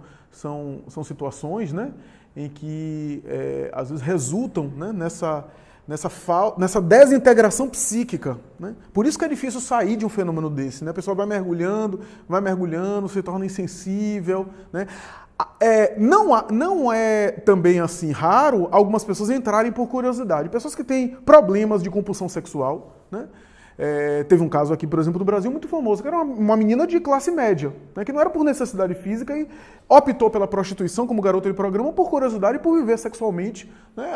situações, né, em que às vezes resultam, né, nessa desintegração psíquica, né? Por isso que é difícil sair de um fenômeno desse, né? A pessoa vai mergulhando, se torna insensível, né? Não é também assim raro algumas pessoas entrarem por curiosidade. Pessoas que têm problemas de compulsão sexual, né? Teve um caso aqui, por exemplo, no Brasil muito famoso, que era uma menina de classe média, né, que não era por necessidade física e optou pela prostituição como garota de programa por curiosidade e por viver sexualmente, né,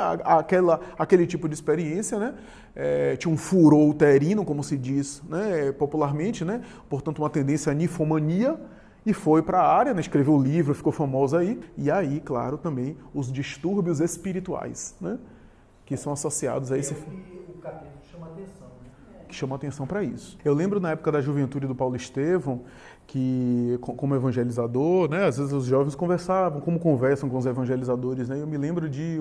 aquele tipo de experiência, né? Tinha um furor uterino, como se diz, né, popularmente, né? Portanto, uma tendência à ninfomania, e foi para a área, né, escreveu o livro, ficou famosa aí. E aí, claro, também os distúrbios espirituais, né, que são associados a esse... O capítulo chama atenção, né? Que chama atenção para isso. Eu lembro na época da juventude do Paulo Estevão, que como evangelizador, né, às vezes os jovens conversavam, como conversam com os evangelizadores, né? Eu me lembro de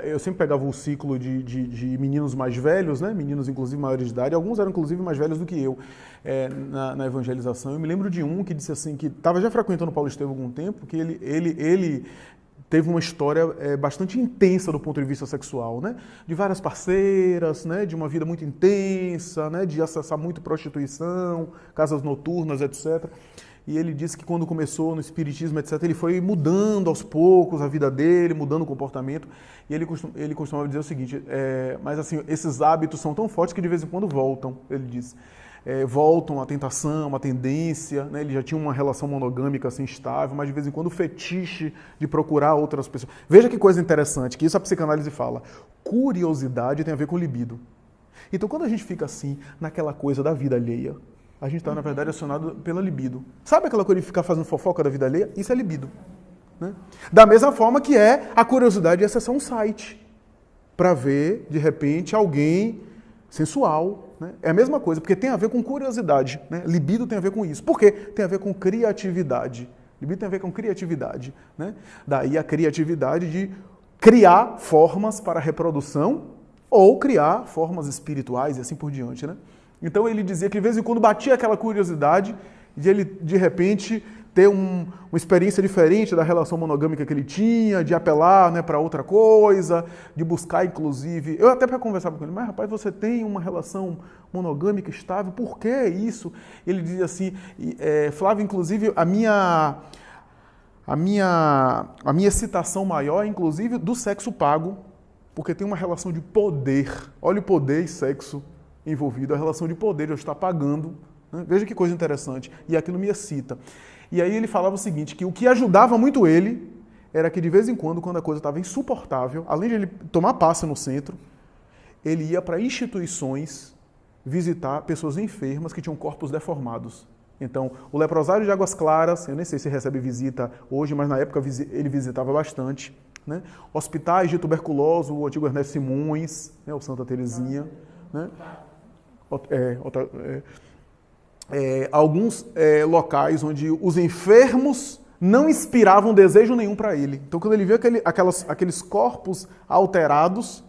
eu sempre pegava o ciclo de meninos mais velhos, né, meninos inclusive maiores de idade, alguns eram inclusive mais velhos do que eu, na evangelização. Eu me lembro de um que disse assim, que estava já frequentando o Paulo Estevão há algum tempo, que ele teve uma história bastante intensa do ponto de vista sexual, né? De várias parceiras, né? De uma vida muito intensa, né? De acessar muito prostituição, casas noturnas, etc. E ele disse que quando começou no espiritismo, etc., ele foi mudando aos poucos a vida dele, mudando o comportamento. E ele costumava dizer o seguinte, mas assim, esses hábitos são tão fortes que de vez em quando voltam, ele disse. Voltam a tentação, a tendência, né? Ele já tinha uma relação monogâmica assim estável, mas de vez em quando o fetiche de procurar outras pessoas. Veja que coisa interessante, que isso a psicanálise fala. Curiosidade tem a ver com libido. Então quando a gente fica assim, naquela coisa da vida alheia, a gente está, na verdade, acionado pela libido. Sabe aquela coisa de ficar fazendo fofoca da vida alheia? Isso é libido, né? Da mesma forma que a curiosidade de acessar um site para ver, de repente, alguém sensual, né? É a mesma coisa, porque tem a ver com curiosidade, né? Libido tem a ver com isso. Por quê? Tem a ver com criatividade, Libido tem a ver com criatividade, né? Daí a criatividade de criar formas para a reprodução ou criar formas espirituais e assim por diante, né? Então ele dizia que de vez em quando batia aquela curiosidade de ele, de repente, ter uma experiência diferente da relação monogâmica que ele tinha, de apelar, né, para outra coisa, de buscar, inclusive... Eu até para conversar com ele, mas rapaz, você tem uma relação monogâmica estável, por que isso? Ele dizia assim, Flávio, inclusive, a minha excitação maior é, inclusive, do sexo pago, porque tem uma relação de poder. Olha o poder e sexo envolvido, a relação de poder, eu estou pagando. Né? Veja que coisa interessante. E aquilo me excita. E aí ele falava o seguinte, que o que ajudava muito ele era que de vez em quando a coisa estava insuportável, além de ele tomar passe no centro, ele ia para instituições visitar pessoas enfermas que tinham corpos deformados. Então, o leprosário de Águas Claras, eu nem sei se recebe visita hoje, mas na época ele visitava bastante. Né? Hospitais de tuberculose, o antigo Ernesto Simões, né? O Santa Terezinha. Né? Alguns locais onde os enfermos não inspiravam desejo nenhum para ele. Então, quando ele via aqueles corpos alterados,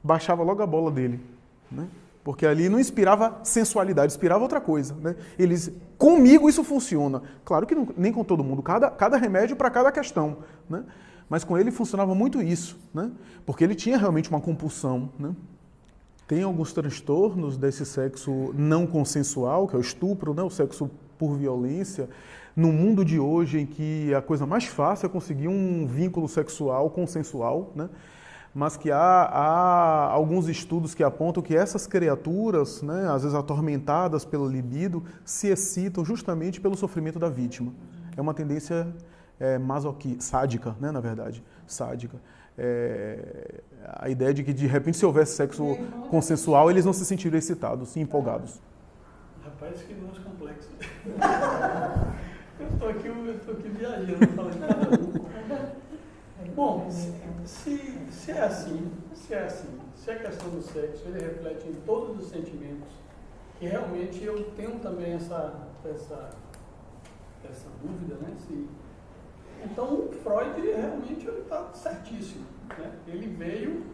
baixava logo a bola dele. Né? Porque ali não inspirava sensualidade, inspirava outra coisa. Né? Eles, comigo isso funciona. Claro que nem com todo mundo, cada remédio para cada questão. Né? Mas com ele funcionava muito isso. Né? Porque ele tinha realmente uma compulsão. Né? Tem alguns transtornos desse sexo não consensual, que é o estupro, né? O sexo por violência. No mundo de hoje, em que a coisa mais fácil é conseguir um vínculo sexual consensual, né? Mas que há alguns estudos que apontam que essas criaturas, né, às vezes atormentadas pela libido, se excitam justamente pelo sofrimento da vítima. É uma tendência sádica, né, na verdade, sádica. A ideia de que, de repente, se houvesse sexo consensual, eles não se sentiriam excitados, empolgados. Rapaz, que negócio complexo. Eu estou aqui viajando, falando cada um. Bom, se é assim, se a questão do sexo ele reflete em todos os sentimentos, que realmente eu tenho também essa dúvida, né? Então, Freud realmente está certíssimo. Né? Ele veio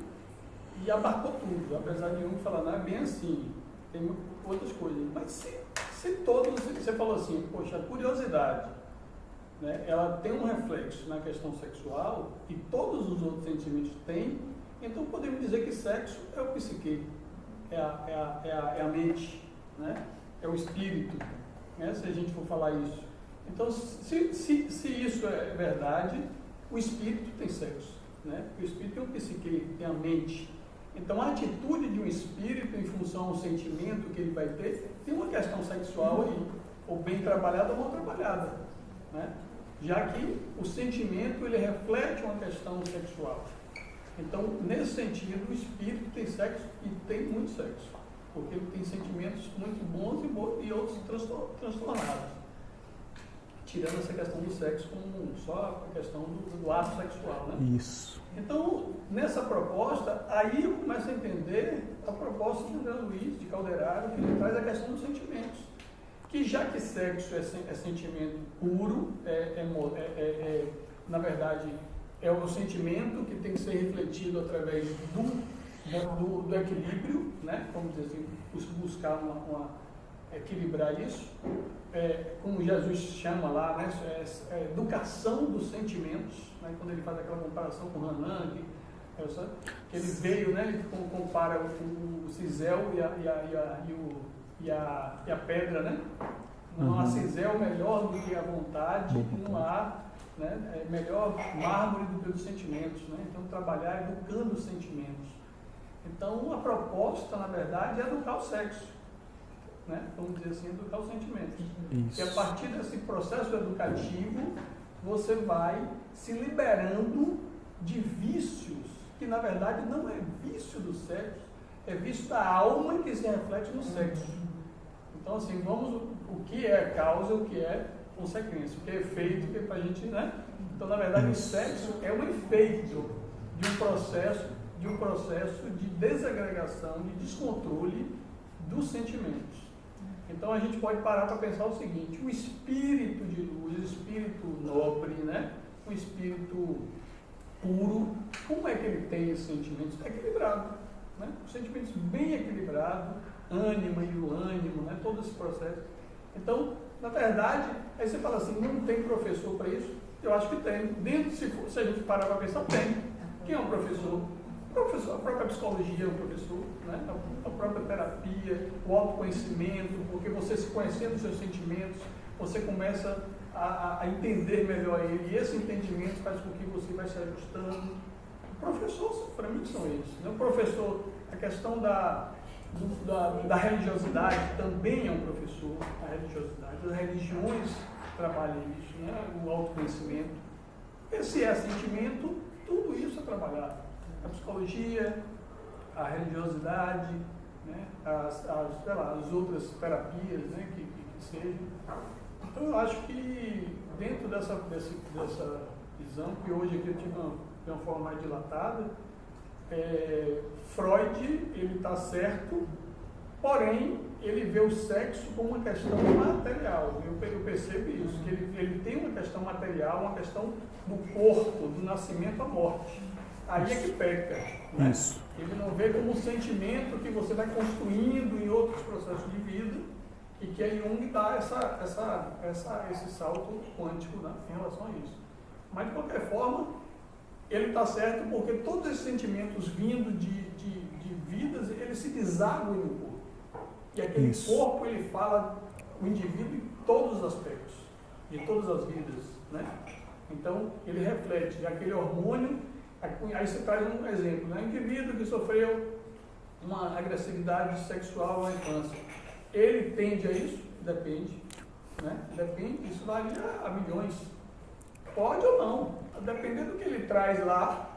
e abarcou tudo, apesar de um falar, não é bem assim, tem outras coisas. Mas se todos, você falou assim, poxa, a curiosidade, né, ela tem um reflexo na questão sexual e todos os outros sentimentos têm, então podemos dizer que sexo é o psique, é a mente, né? É o espírito, né, se a gente for falar isso. Então, se isso é verdade, o espírito tem sexo, né? O espírito tem o psique, tem a mente. Então, a atitude de um espírito em função ao sentimento que ele vai ter, tem uma questão sexual aí, ou bem trabalhada ou mal trabalhada, né? Já que o sentimento, ele reflete uma questão sexual. Então, nesse sentido, o espírito tem sexo e tem muito sexo, porque ele tem sentimentos muito bons e outros transtornados. Tirando essa questão do sexo como só a questão do ato sexual, né? Isso. Então, nessa proposta, aí eu começo a entender a proposta do André Luiz de Calderaro, que ele traz a questão dos sentimentos. Que já que sexo é sentimento puro, na verdade, é o sentimento que tem que ser refletido através do equilíbrio, né? Vamos dizer assim, buscar equilibrar isso. Como Jesus chama lá, né? Educação dos sentimentos, né? Quando ele faz aquela comparação com Hanan, que ele veio, né? Ele compara o cisel e a pedra, né? Não há cisel melhor do que a vontade, e não há, né, melhor mármore do que os sentimentos, né? Então, trabalhar educando os sentimentos. Então, a proposta, na verdade, é educar o sexo, né? Vamos dizer assim, educar os sentimentos. Isso. E a partir desse processo educativo, você vai se liberando de vícios, que na verdade não é vício do sexo, é vício da alma que se reflete no sexo. Então, assim, o que é causa, o que é consequência, o que é efeito, o que é pra gente, né? Então, na verdade, o sexo é um efeito de um processo de desagregação, de descontrole dos sentimentos. Então a gente pode parar para pensar o seguinte: o espírito de luz, o espírito nobre, né? O espírito puro, como é que ele tem esses sentimentos? É equilibrado, né? Os sentimentos bem equilibrados, ânima e o ânimo, né? Todo esse processo. Então, na verdade, aí você fala assim, não tem professor para isso? Eu acho que tem. Dentro, se a gente parar para pensar, tem. Quem é um professor? A própria psicologia é um professor, né? A própria terapia, o autoconhecimento, porque você se conhecendo os seus sentimentos, você começa a entender melhor ele, e esse entendimento faz com que você vai se ajustando. O professor, para mim, são eles. Né? O professor, a questão da religiosidade também é um professor, a religiosidade. As religiões trabalham isso, né? O autoconhecimento. Esse é sentimento, tudo isso é trabalhado. A psicologia, a religiosidade, né? as outras terapias, né? que sejam. Então, eu acho que dentro dessa visão, que hoje aqui eu tive de uma forma mais dilatada, Freud, ele está certo, porém, ele vê o sexo como uma questão material. Eu percebo isso, que ele tem uma questão material, uma questão do corpo, do nascimento à morte. Aí é que peca. Né? Isso. Ele não vê como um sentimento que você vai construindo em outros processos de vida, e que a Jung dá esse salto quântico, né, em relação a isso. Mas, de qualquer forma, ele está certo porque todos esses sentimentos vindo de vidas, eles se desaguam no corpo. E aquele corpo, ele fala o indivíduo em todos os aspectos, de todas as vidas. Né? Então, ele reflete aquele hormônio. Aí você traz um exemplo, né? Um indivíduo que sofreu uma agressividade sexual na infância. Ele tende a isso? Depende. Né? Depende, isso varia a milhões. Pode ou não. Dependendo do que ele traz lá,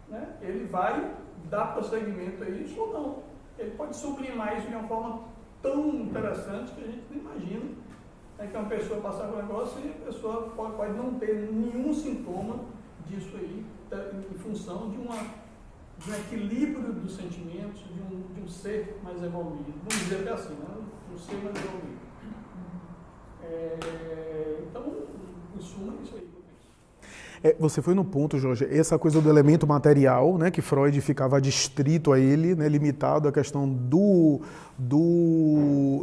né? Ele vai dar prosseguimento a isso ou não. Ele pode sublimar isso de uma forma tão interessante que a gente não imagina, né? Que uma pessoa passar por um negócio e a pessoa pode não ter nenhum sintoma disso aí, em função de um equilíbrio dos sentimentos, de um ser mais evoluído. Vamos dizer que é assim, né? Um ser mais evoluído. Então, em suma, é isso aí. Você foi no ponto, Jorge, essa coisa do elemento material, né, que Freud ficava adstrito a ele, né, limitado à questão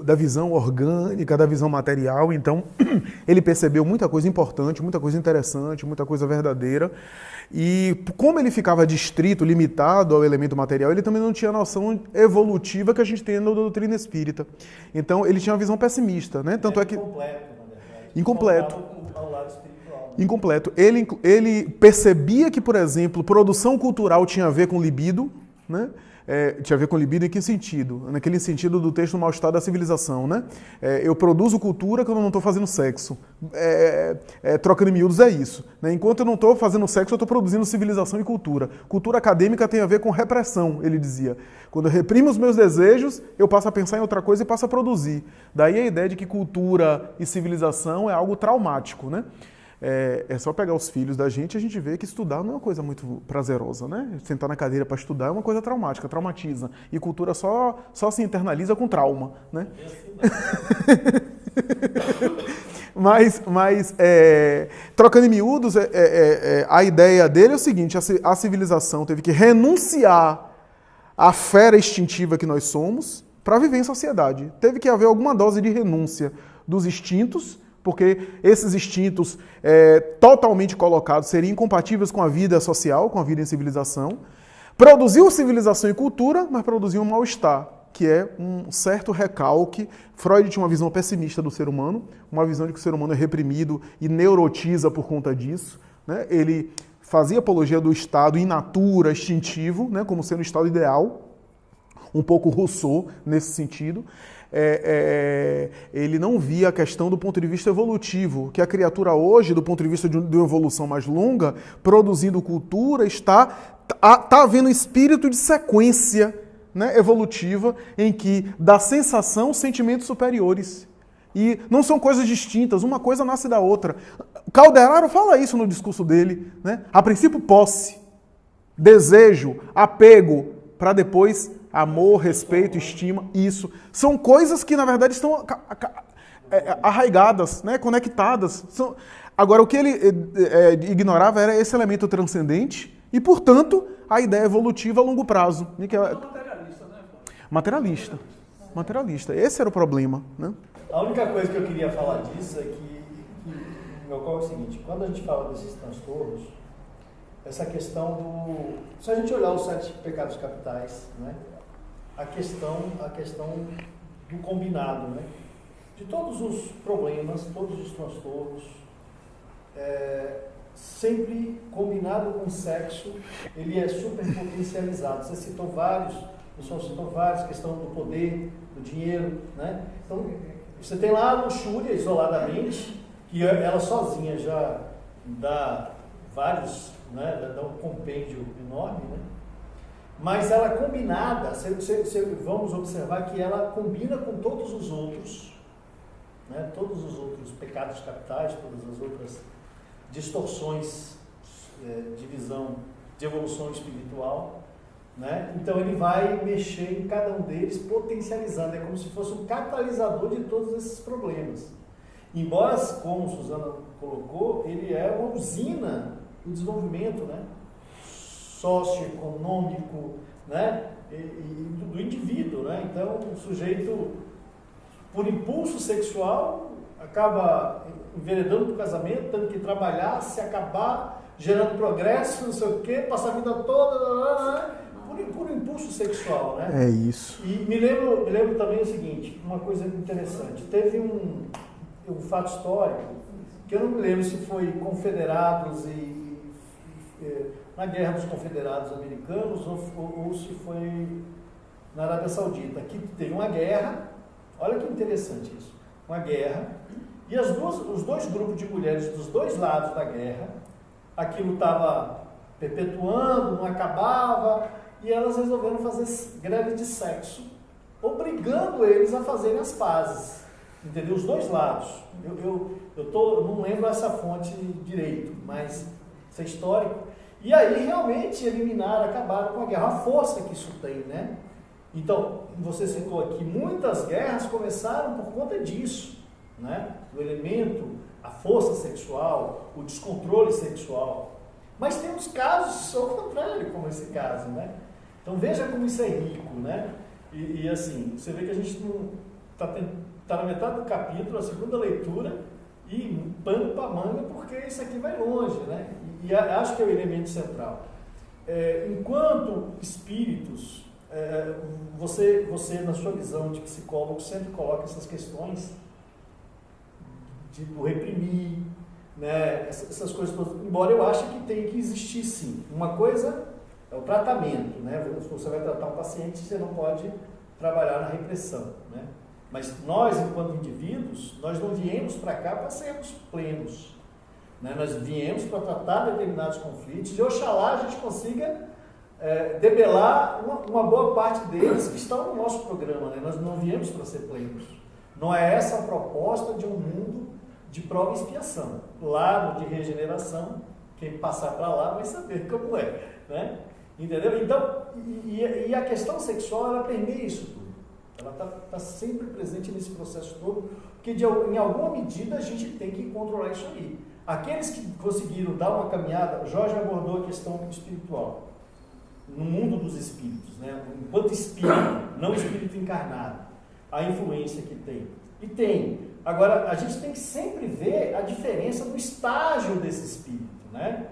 da visão orgânica, da visão material. Então, ele percebeu muita coisa importante, muita coisa interessante, muita coisa verdadeira. E como ele ficava adstrito, limitado ao elemento material, ele também não tinha a noção evolutiva que a gente tem na doutrina espírita. Então, ele tinha uma visão pessimista, né? Tanto é que... Incompleto, na verdade. Incompleto. Ao lado espiritual. Incompleto. Ele percebia que, por exemplo, produção cultural tinha a ver com libido, né? Tinha a ver com libido em que sentido? Naquele sentido do texto Mal-Estar da Civilização, né? Eu produzo cultura quando eu não estou fazendo sexo. Trocando em miúdos é isso. Né? Enquanto eu não estou fazendo sexo, eu estou produzindo civilização e cultura. Cultura acadêmica tem a ver com repressão, ele dizia. Quando eu reprimo os meus desejos, eu passo a pensar em outra coisa e passo a produzir. Daí a ideia de que cultura e civilização é algo traumático, né? É só pegar os filhos da gente e a gente vê que estudar não é uma coisa muito prazerosa, né? Sentar na cadeira para estudar é uma coisa traumática, traumatiza. E cultura só se internaliza com trauma, né? Mas trocando em miúdos, a ideia dele é o seguinte: a civilização teve que renunciar à fera instintiva que nós somos para viver em sociedade. Teve que haver alguma dose de renúncia dos instintos, porque esses instintos totalmente colocados seriam incompatíveis com a vida social, com a vida em civilização. Produziu civilização e cultura, mas produziu um mal-estar, que é um certo recalque. Freud tinha uma visão pessimista do ser humano, uma visão de que o ser humano é reprimido e neurotiza por conta disso. Né? Ele fazia apologia do estado in natura, instintivo, né? Como sendo o estado ideal, um pouco Rousseau nesse sentido. Ele não via a questão do ponto de vista evolutivo, que a criatura hoje, do ponto de vista de uma evolução mais longa, produzindo cultura, está havendo espírito de sequência, né, evolutiva, em que dá sensação sentimentos superiores. E não são coisas distintas, uma coisa nasce da outra. Calderaro fala isso no discurso dele, né? A princípio, posse, desejo, apego, para depois Amor, respeito, estima, isso. São coisas que, na verdade, estão arraigadas, né? Conectadas. Agora, o que ele ignorava era esse elemento transcendente e, portanto, a ideia evolutiva a longo prazo. Materialista, né? Materialista. Esse era o problema, né? A única coisa que eu queria falar disso é que me ocorre o seguinte: quando a gente fala desses transtornos, essa questão do... Se a gente olhar os 7 pecados capitais, né? A questão do combinado, né? De todos os problemas, todos os transtornos, sempre combinado com o sexo, ele é super potencializado. Você citou vários, o senhor citou vários, questão do poder, do dinheiro, né? Então, você tem lá a luxúria isoladamente, que ela sozinha já dá vários, né? Dá um compêndio enorme, né? Mas ela combinada, vamos observar que ela combina com todos os outros, né? Todos os outros pecados capitais, todas as outras distorções de visão, de evolução espiritual, né? Então ele vai mexer em cada um deles, potencializando, é como se fosse um catalisador de todos esses problemas. Embora, como Suzana colocou, ele é uma usina do desenvolvimento, né? Socioeconômico, né? E do indivíduo, né? Então o sujeito, por impulso sexual, acaba enveredando para o casamento, tendo que trabalhar, se acabar, gerando progresso, não sei o quê, passar a vida toda por impulso sexual, né? É isso. E me lembro também o seguinte, uma coisa interessante, teve um fato histórico, que eu não me lembro se foi confederados na Guerra dos Confederados Americanos ou se foi na Arábia Saudita, que teve uma guerra, olha que interessante isso, uma guerra, e os dois grupos de mulheres dos dois lados da guerra, aquilo estava perpetuando, não acabava, e elas resolveram fazer greve de sexo, obrigando eles a fazerem as pazes, entendeu? Os dois lados. Eu não lembro essa fonte direito, mas isso é histórico. E aí realmente eliminaram, acabaram com a guerra, a força que isso tem, né? Então, você citou aqui, muitas guerras começaram por conta disso, né? O elemento, a força sexual, o descontrole sexual. Mas temos casos ao contrário, como esse caso, né? Então veja como isso é rico, né? E assim, você vê que a gente não está na metade do capítulo, a segunda leitura, e pano para manga, porque isso aqui vai longe, né? E acho que é o elemento central. Enquanto espíritos, você na sua visão de psicólogo sempre coloca essas questões do reprimir, né? Essas coisas todas, embora eu ache que tem que existir sim. Uma coisa é o tratamento, né? Se você vai tratar um paciente, você não pode trabalhar na repressão, né? Mas nós, enquanto indivíduos, nós não viemos para cá para sermos plenos, né? Nós viemos para tratar determinados conflitos e oxalá a gente consiga debelar uma boa parte deles que estão no nosso programa, né? Nós não viemos para ser plenos. Não é essa a proposta de um mundo de prova e expiação. Lá no de regeneração, quem passar para lá vai saber como é, né? Entendeu? Então, e a questão sexual, ela permeia isso tudo. Ela está sempre presente nesse processo todo, porque em alguma medida a gente tem que controlar isso aí. Aqueles que conseguiram dar uma caminhada, Jorge abordou a questão espiritual, no mundo dos espíritos, né? Enquanto espírito, não espírito encarnado, a influência que tem. E tem. Agora, a gente tem que sempre ver a diferença do estágio desse espírito, né?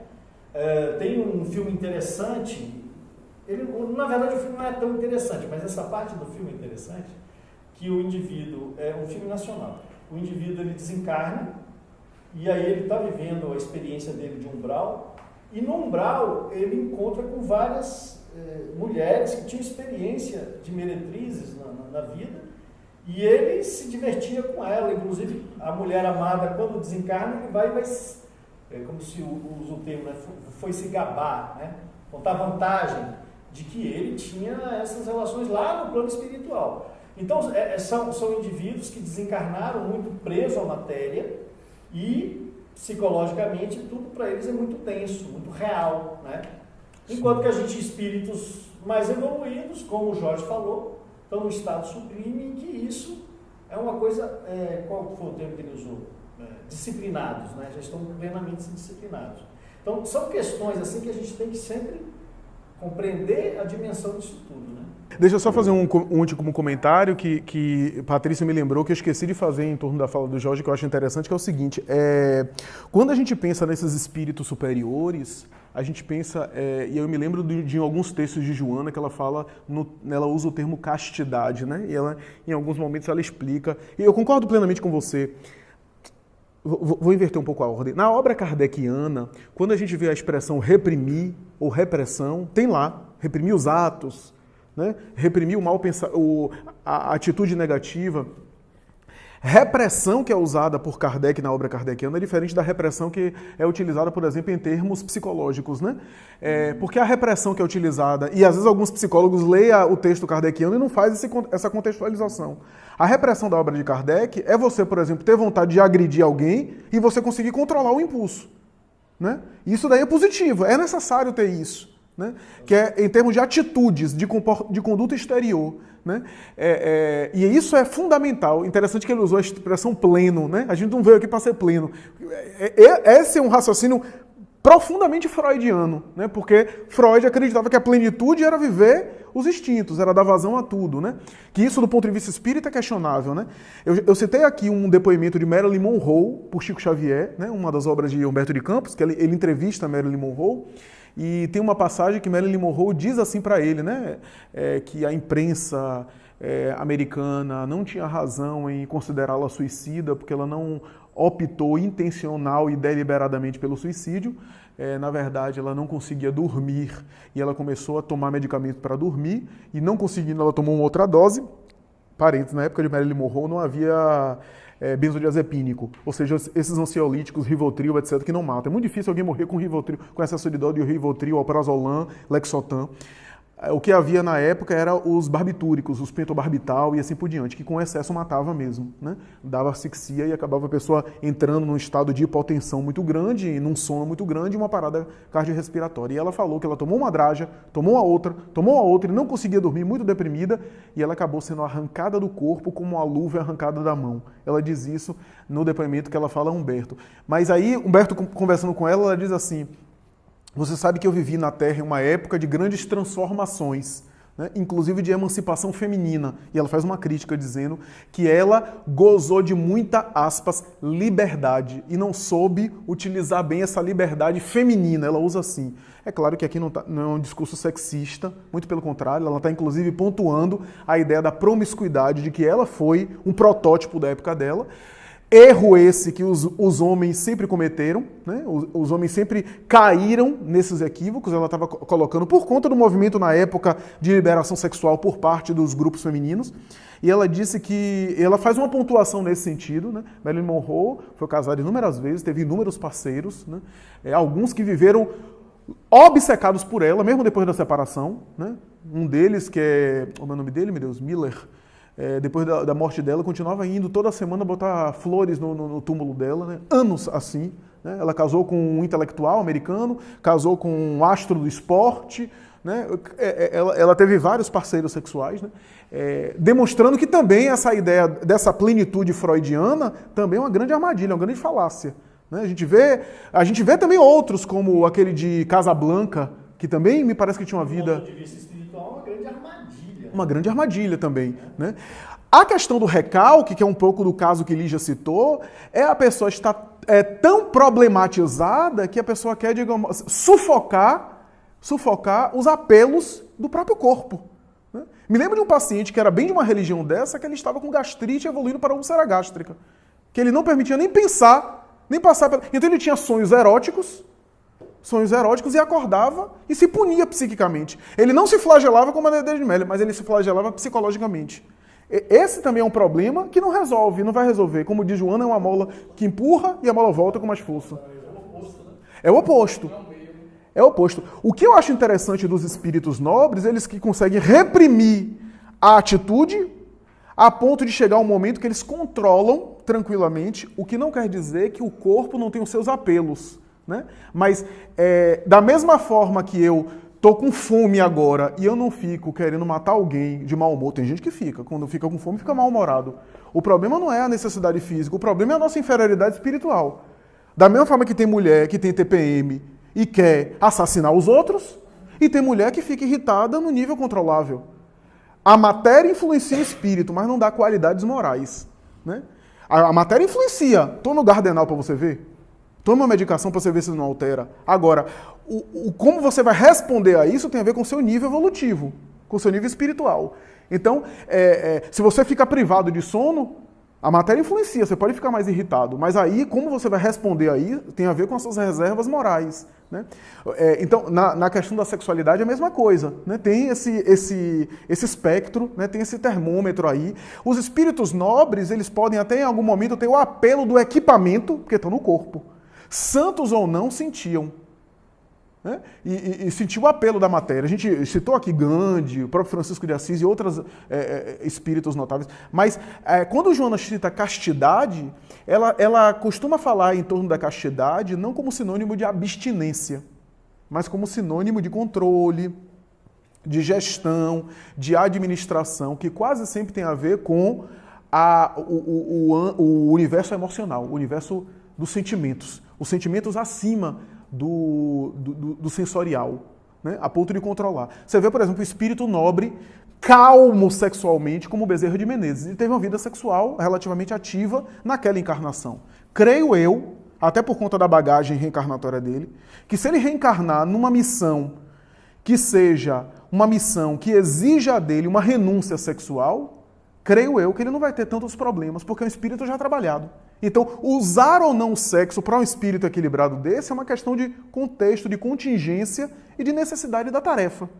Tem um filme interessante, na verdade o filme não é tão interessante, mas essa parte do filme é interessante, que o indivíduo, é um filme nacional, o indivíduo ele desencarna, e aí ele está vivendo a experiência dele de umbral, e no umbral ele encontra com várias mulheres que tinham experiência de meretrizes na vida, e ele se divertia com ela, inclusive a mulher amada, quando desencarna, ele vai como se usa o termo, né? Foi se gabar, né? Contar vantagem de que ele tinha essas relações lá no plano espiritual. Então, são indivíduos que desencarnaram muito presos à matéria e, psicologicamente, tudo para eles é muito denso, muito real, né? Enquanto que a gente, espíritos mais evoluídos, como o Jorge falou, estão no estado sublime, em que isso é uma coisa, qual foi o termo que ele usou? Disciplinados, né? Já estão plenamente disciplinados. Então, são questões assim que a gente tem que sempre compreender a dimensão disso tudo, né? Deixa eu só fazer um último comentário que Patrícia me lembrou, que eu esqueci de fazer em torno da fala do Jorge, que eu acho interessante, que é o seguinte, quando a gente pensa nesses espíritos superiores, a gente pensa, e eu me lembro de alguns textos de Joana que ela fala, ela usa o termo castidade, né? E ela, em alguns momentos ela explica, e eu concordo plenamente com você. Vou inverter um pouco a ordem. Na obra kardeciana, quando a gente vê a expressão reprimir ou repressão, tem lá, reprimir os atos, né? Reprimir o mal a atitude negativa. Repressão que é usada por Kardec na obra kardeciana é diferente da repressão que é utilizada, por exemplo, em termos psicológicos, né? Porque a repressão que é utilizada, e às vezes alguns psicólogos leem o texto kardeciano e não fazem essa contextualização. A repressão da obra de Kardec é você, por exemplo, ter vontade de agredir alguém e você conseguir controlar o impulso, né? Isso daí é positivo, é necessário ter isso, né? Que é em termos de atitudes, de conduta exterior, né? E isso é fundamental. Interessante que ele usou a expressão pleno, né? A gente não veio aqui para ser pleno. Esse é um raciocínio profundamente freudiano, né? Porque Freud acreditava que a plenitude era viver os instintos, era dar vazão a tudo, né? Que isso, do ponto de vista espírita, é questionável, né? Eu citei aqui um depoimento de Marilyn Monroe por Chico Xavier, né? Uma das obras de Humberto de Campos, que ele entrevista Marilyn Monroe. E tem uma passagem que Marilyn Monroe diz assim para ele, né? Que a imprensa americana não tinha razão em considerá-la suicida, porque ela não optou intencional e deliberadamente pelo suicídio. Na verdade, ela não conseguia dormir e ela começou a tomar medicamento para dormir e, não conseguindo, ela tomou uma outra dose. Parênteses, na época de Marilyn Monroe não havia benzodiazepínico, ou seja, esses ansiolíticos, Rivotril, etc., que não matam. É muito difícil alguém morrer com Rivotril, com excesso de dose de Rivotril, Alprazolam, Lexotan. O que havia na época era os barbitúricos, os pentobarbital e assim por diante, que com excesso matava mesmo, né? Dava asfixia e acabava a pessoa entrando num estado de hipotensão muito grande, num sono muito grande e uma parada cardiorrespiratória. E ela falou que ela tomou uma draja, tomou a outra e não conseguia dormir, muito deprimida, e ela acabou sendo arrancada do corpo como uma luva arrancada da mão. Ela diz isso no depoimento que ela fala a Humberto. Mas aí, Humberto conversando com ela, ela diz assim: você sabe que eu vivi na Terra em uma época de grandes transformações, né? Inclusive de emancipação feminina. E ela faz uma crítica dizendo que ela gozou de muita, aspas, liberdade e não soube utilizar bem essa liberdade feminina. Ela usa assim. É claro que aqui não é um discurso sexista, muito pelo contrário, ela está inclusive pontuando a ideia da promiscuidade, de que ela foi um protótipo da época dela. Erro esse que os homens sempre cometeram, né? Os homens sempre caíram nesses equívocos. Ela estava colocando por conta do movimento na época de liberação sexual por parte dos grupos femininos. E ela disse que ela faz uma pontuação nesse sentido, né? Marilyn Monroe foi casada inúmeras vezes, teve inúmeros parceiros, né? Alguns que viveram obcecados por ela, mesmo depois da separação, né? Um deles, que é... Como é o nome dele, meu Deus? Miller. Depois da morte dela, continuava indo toda semana botar flores no túmulo dela, né? Anos assim. Né? Ela casou com um intelectual americano, casou com um astro do esporte, né? Ela teve vários parceiros sexuais, né? Demonstrando que também essa ideia dessa plenitude freudiana também é uma grande armadilha, uma grande falácia. Né? A gente vê também outros, como aquele de Casablanca, que também me parece que tinha uma vida... Do ponto de vista espiritual, uma grande armadilha. Uma grande armadilha também, né? A questão do recalque, que é um pouco do caso que Lígia citou, a pessoa está tão problematizada que a pessoa quer, digamos, sufocar os apelos do próprio corpo. Né? Me lembro de um paciente que era bem de uma religião dessa, que ele estava com gastrite evoluindo para úlcera gástrica, que ele não permitia nem pensar, nem passar pela... Então ele tinha sonhos eróticos e acordava e se punia psiquicamente. Ele não se flagelava como a Nedê de Mello, mas ele se flagelava psicologicamente. Esse também é um problema que não vai resolver. Como diz Joana, é uma mola que empurra e a mola volta com mais força. É o oposto. É o oposto. O que eu acho interessante dos espíritos nobres, eles que conseguem reprimir a atitude a ponto de chegar um momento que eles controlam tranquilamente, o que não quer dizer que o corpo não tem os seus apelos. Né? Mas, da mesma forma que eu tô com fome agora e eu não fico querendo matar alguém de mau humor. Tem gente que fica, quando fica com fome, fica mal-humorado. O problema não é a necessidade física, o problema é a nossa inferioridade espiritual. Da mesma forma que tem mulher que tem TPM e quer assassinar os outros, e tem mulher que fica irritada no nível controlável. A matéria influencia o espírito, mas não dá qualidades morais, né? A matéria influencia. Toma o Gardenal para você ver. Toma uma medicação para você ver se não altera. Agora, como você vai responder a isso tem a ver com o seu nível evolutivo, com o seu nível espiritual. Então, se você fica privado de sono, a matéria influencia, você pode ficar mais irritado. Mas aí, como você vai responder aí, tem a ver com as suas reservas morais, né? Então, na questão da sexualidade é a mesma coisa, né? Tem esse espectro, né? Tem esse termômetro aí. Os espíritos nobres, eles podem até em algum momento ter o apelo do equipamento, porque estão no corpo. Santos ou não, sentiam. Né? E sentiu o apelo da matéria. A gente citou aqui Gandhi, o próprio Francisco de Assis e outros espíritos notáveis. Mas quando Joana cita castidade, ela costuma falar em torno da castidade não como sinônimo de abstinência, mas como sinônimo de controle, de gestão, de administração, que quase sempre tem a ver com o universo emocional, o universo dos sentimentos. Os sentimentos acima do sensorial, né? A ponto de controlar. Você vê, por exemplo, o espírito nobre, calmo sexualmente, como o Bezerra de Menezes. Ele teve uma vida sexual relativamente ativa naquela encarnação. Creio eu, até por conta da bagagem reencarnatória dele, que se ele reencarnar numa missão que seja uma missão que exija dele uma renúncia sexual, creio eu que ele não vai ter tantos problemas, porque é um espírito já trabalhado. Então, usar ou não o sexo para um espírito equilibrado desse é uma questão de contexto, de contingência e de necessidade da tarefa,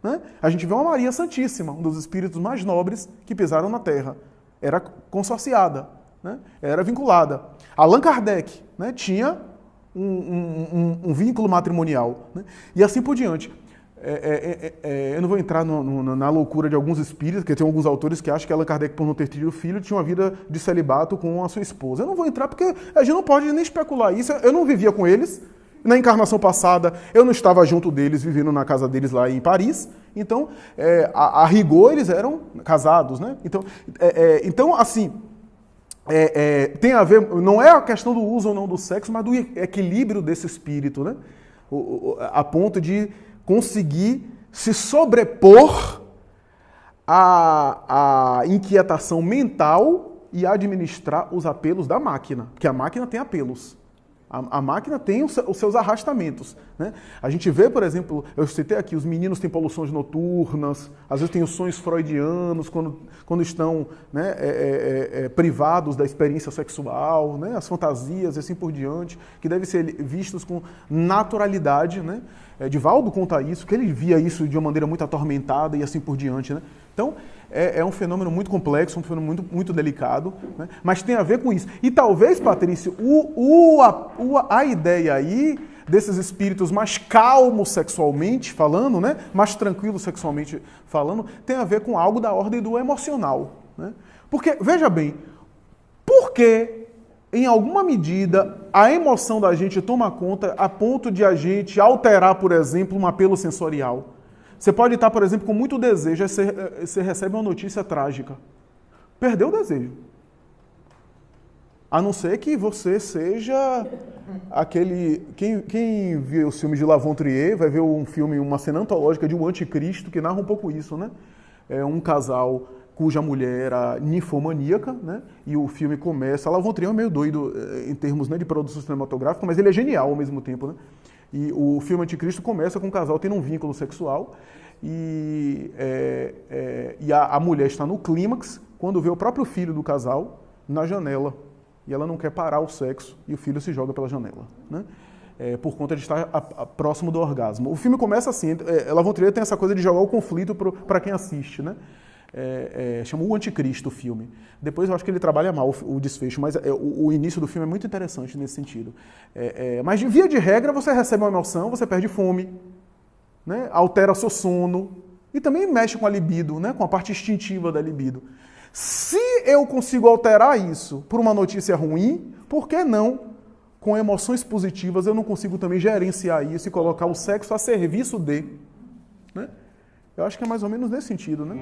né? A gente vê uma Maria Santíssima, um dos espíritos mais nobres que pisaram na Terra. Era consorciada, né? Era vinculada. Allan Kardec, né? Tinha um vínculo matrimonial, né? E assim por diante. Eu não vou entrar na loucura de alguns espíritos, porque tem alguns autores que acham que Allan Kardec, por não ter tido filho, tinha uma vida de celibato com a sua esposa. Eu não vou entrar porque a gente não pode nem especular isso. Eu não vivia com eles. Na encarnação passada, eu não estava junto deles, vivendo na casa deles lá em Paris. Então, a rigor, eles eram casados, né? Então assim, tem a ver, não é a questão do uso ou não do sexo, mas do equilíbrio desse espírito, né? A ponto de conseguir se sobrepor à inquietação mental e administrar os apelos da máquina, porque a máquina tem apelos. A máquina tem os seus arrastamentos, né? A gente vê, por exemplo, eu citei aqui, os meninos têm poluições noturnas, às vezes têm os sonhos freudianos quando estão, né, privados da experiência sexual, né, as fantasias e assim por diante, que devem ser vistos com naturalidade, né? Divaldo conta isso, que ele via isso de uma maneira muito atormentada e assim por diante, né? Então, é um fenômeno muito complexo, um fenômeno muito, muito delicado, né? Mas tem a ver com isso. E talvez, Patrício, a ideia aí desses espíritos mais calmos sexualmente falando, né? Mais tranquilos sexualmente falando, tem a ver com algo da ordem do emocional, né? Porque, veja bem, por que, em alguma medida, a emoção da gente toma conta a ponto de a gente alterar, por exemplo, um apelo sensorial? Você pode estar, por exemplo, com muito desejo, aí você recebe uma notícia trágica. Perdeu o desejo. A não ser que você seja aquele... Quem vê os filmes de La Von Trier vai ver uma cena antológica de um anticristo que narra um pouco isso, né? É um casal cuja mulher era ninfomaníaca, né? E o filme começa... La Von Trier é meio doido em termos, né, de produção cinematográfica, mas ele é genial ao mesmo tempo, né? E o filme Anticristo começa com o casal tendo um vínculo sexual e a mulher está no clímax quando vê o próprio filho do casal na janela. E ela não quer parar o sexo e o filho se joga pela janela, né? Por conta de estar próximo do orgasmo. O filme começa assim, La Von Trier tem essa coisa de jogar o conflito para quem assiste, né? Chama O Anticristo o filme. Depois eu acho que ele trabalha mal o desfecho, mas o início do filme é muito interessante nesse sentido. Mas de via de regra você recebe uma emoção, você perde fome, né? Altera seu sono e também mexe com a libido, né? Com a parte instintiva da libido. Se eu consigo alterar isso por uma notícia ruim, por que não, com emoções positivas, eu não consigo também gerenciar isso e colocar o sexo a serviço de... né? Eu acho que é mais ou menos nesse sentido, né?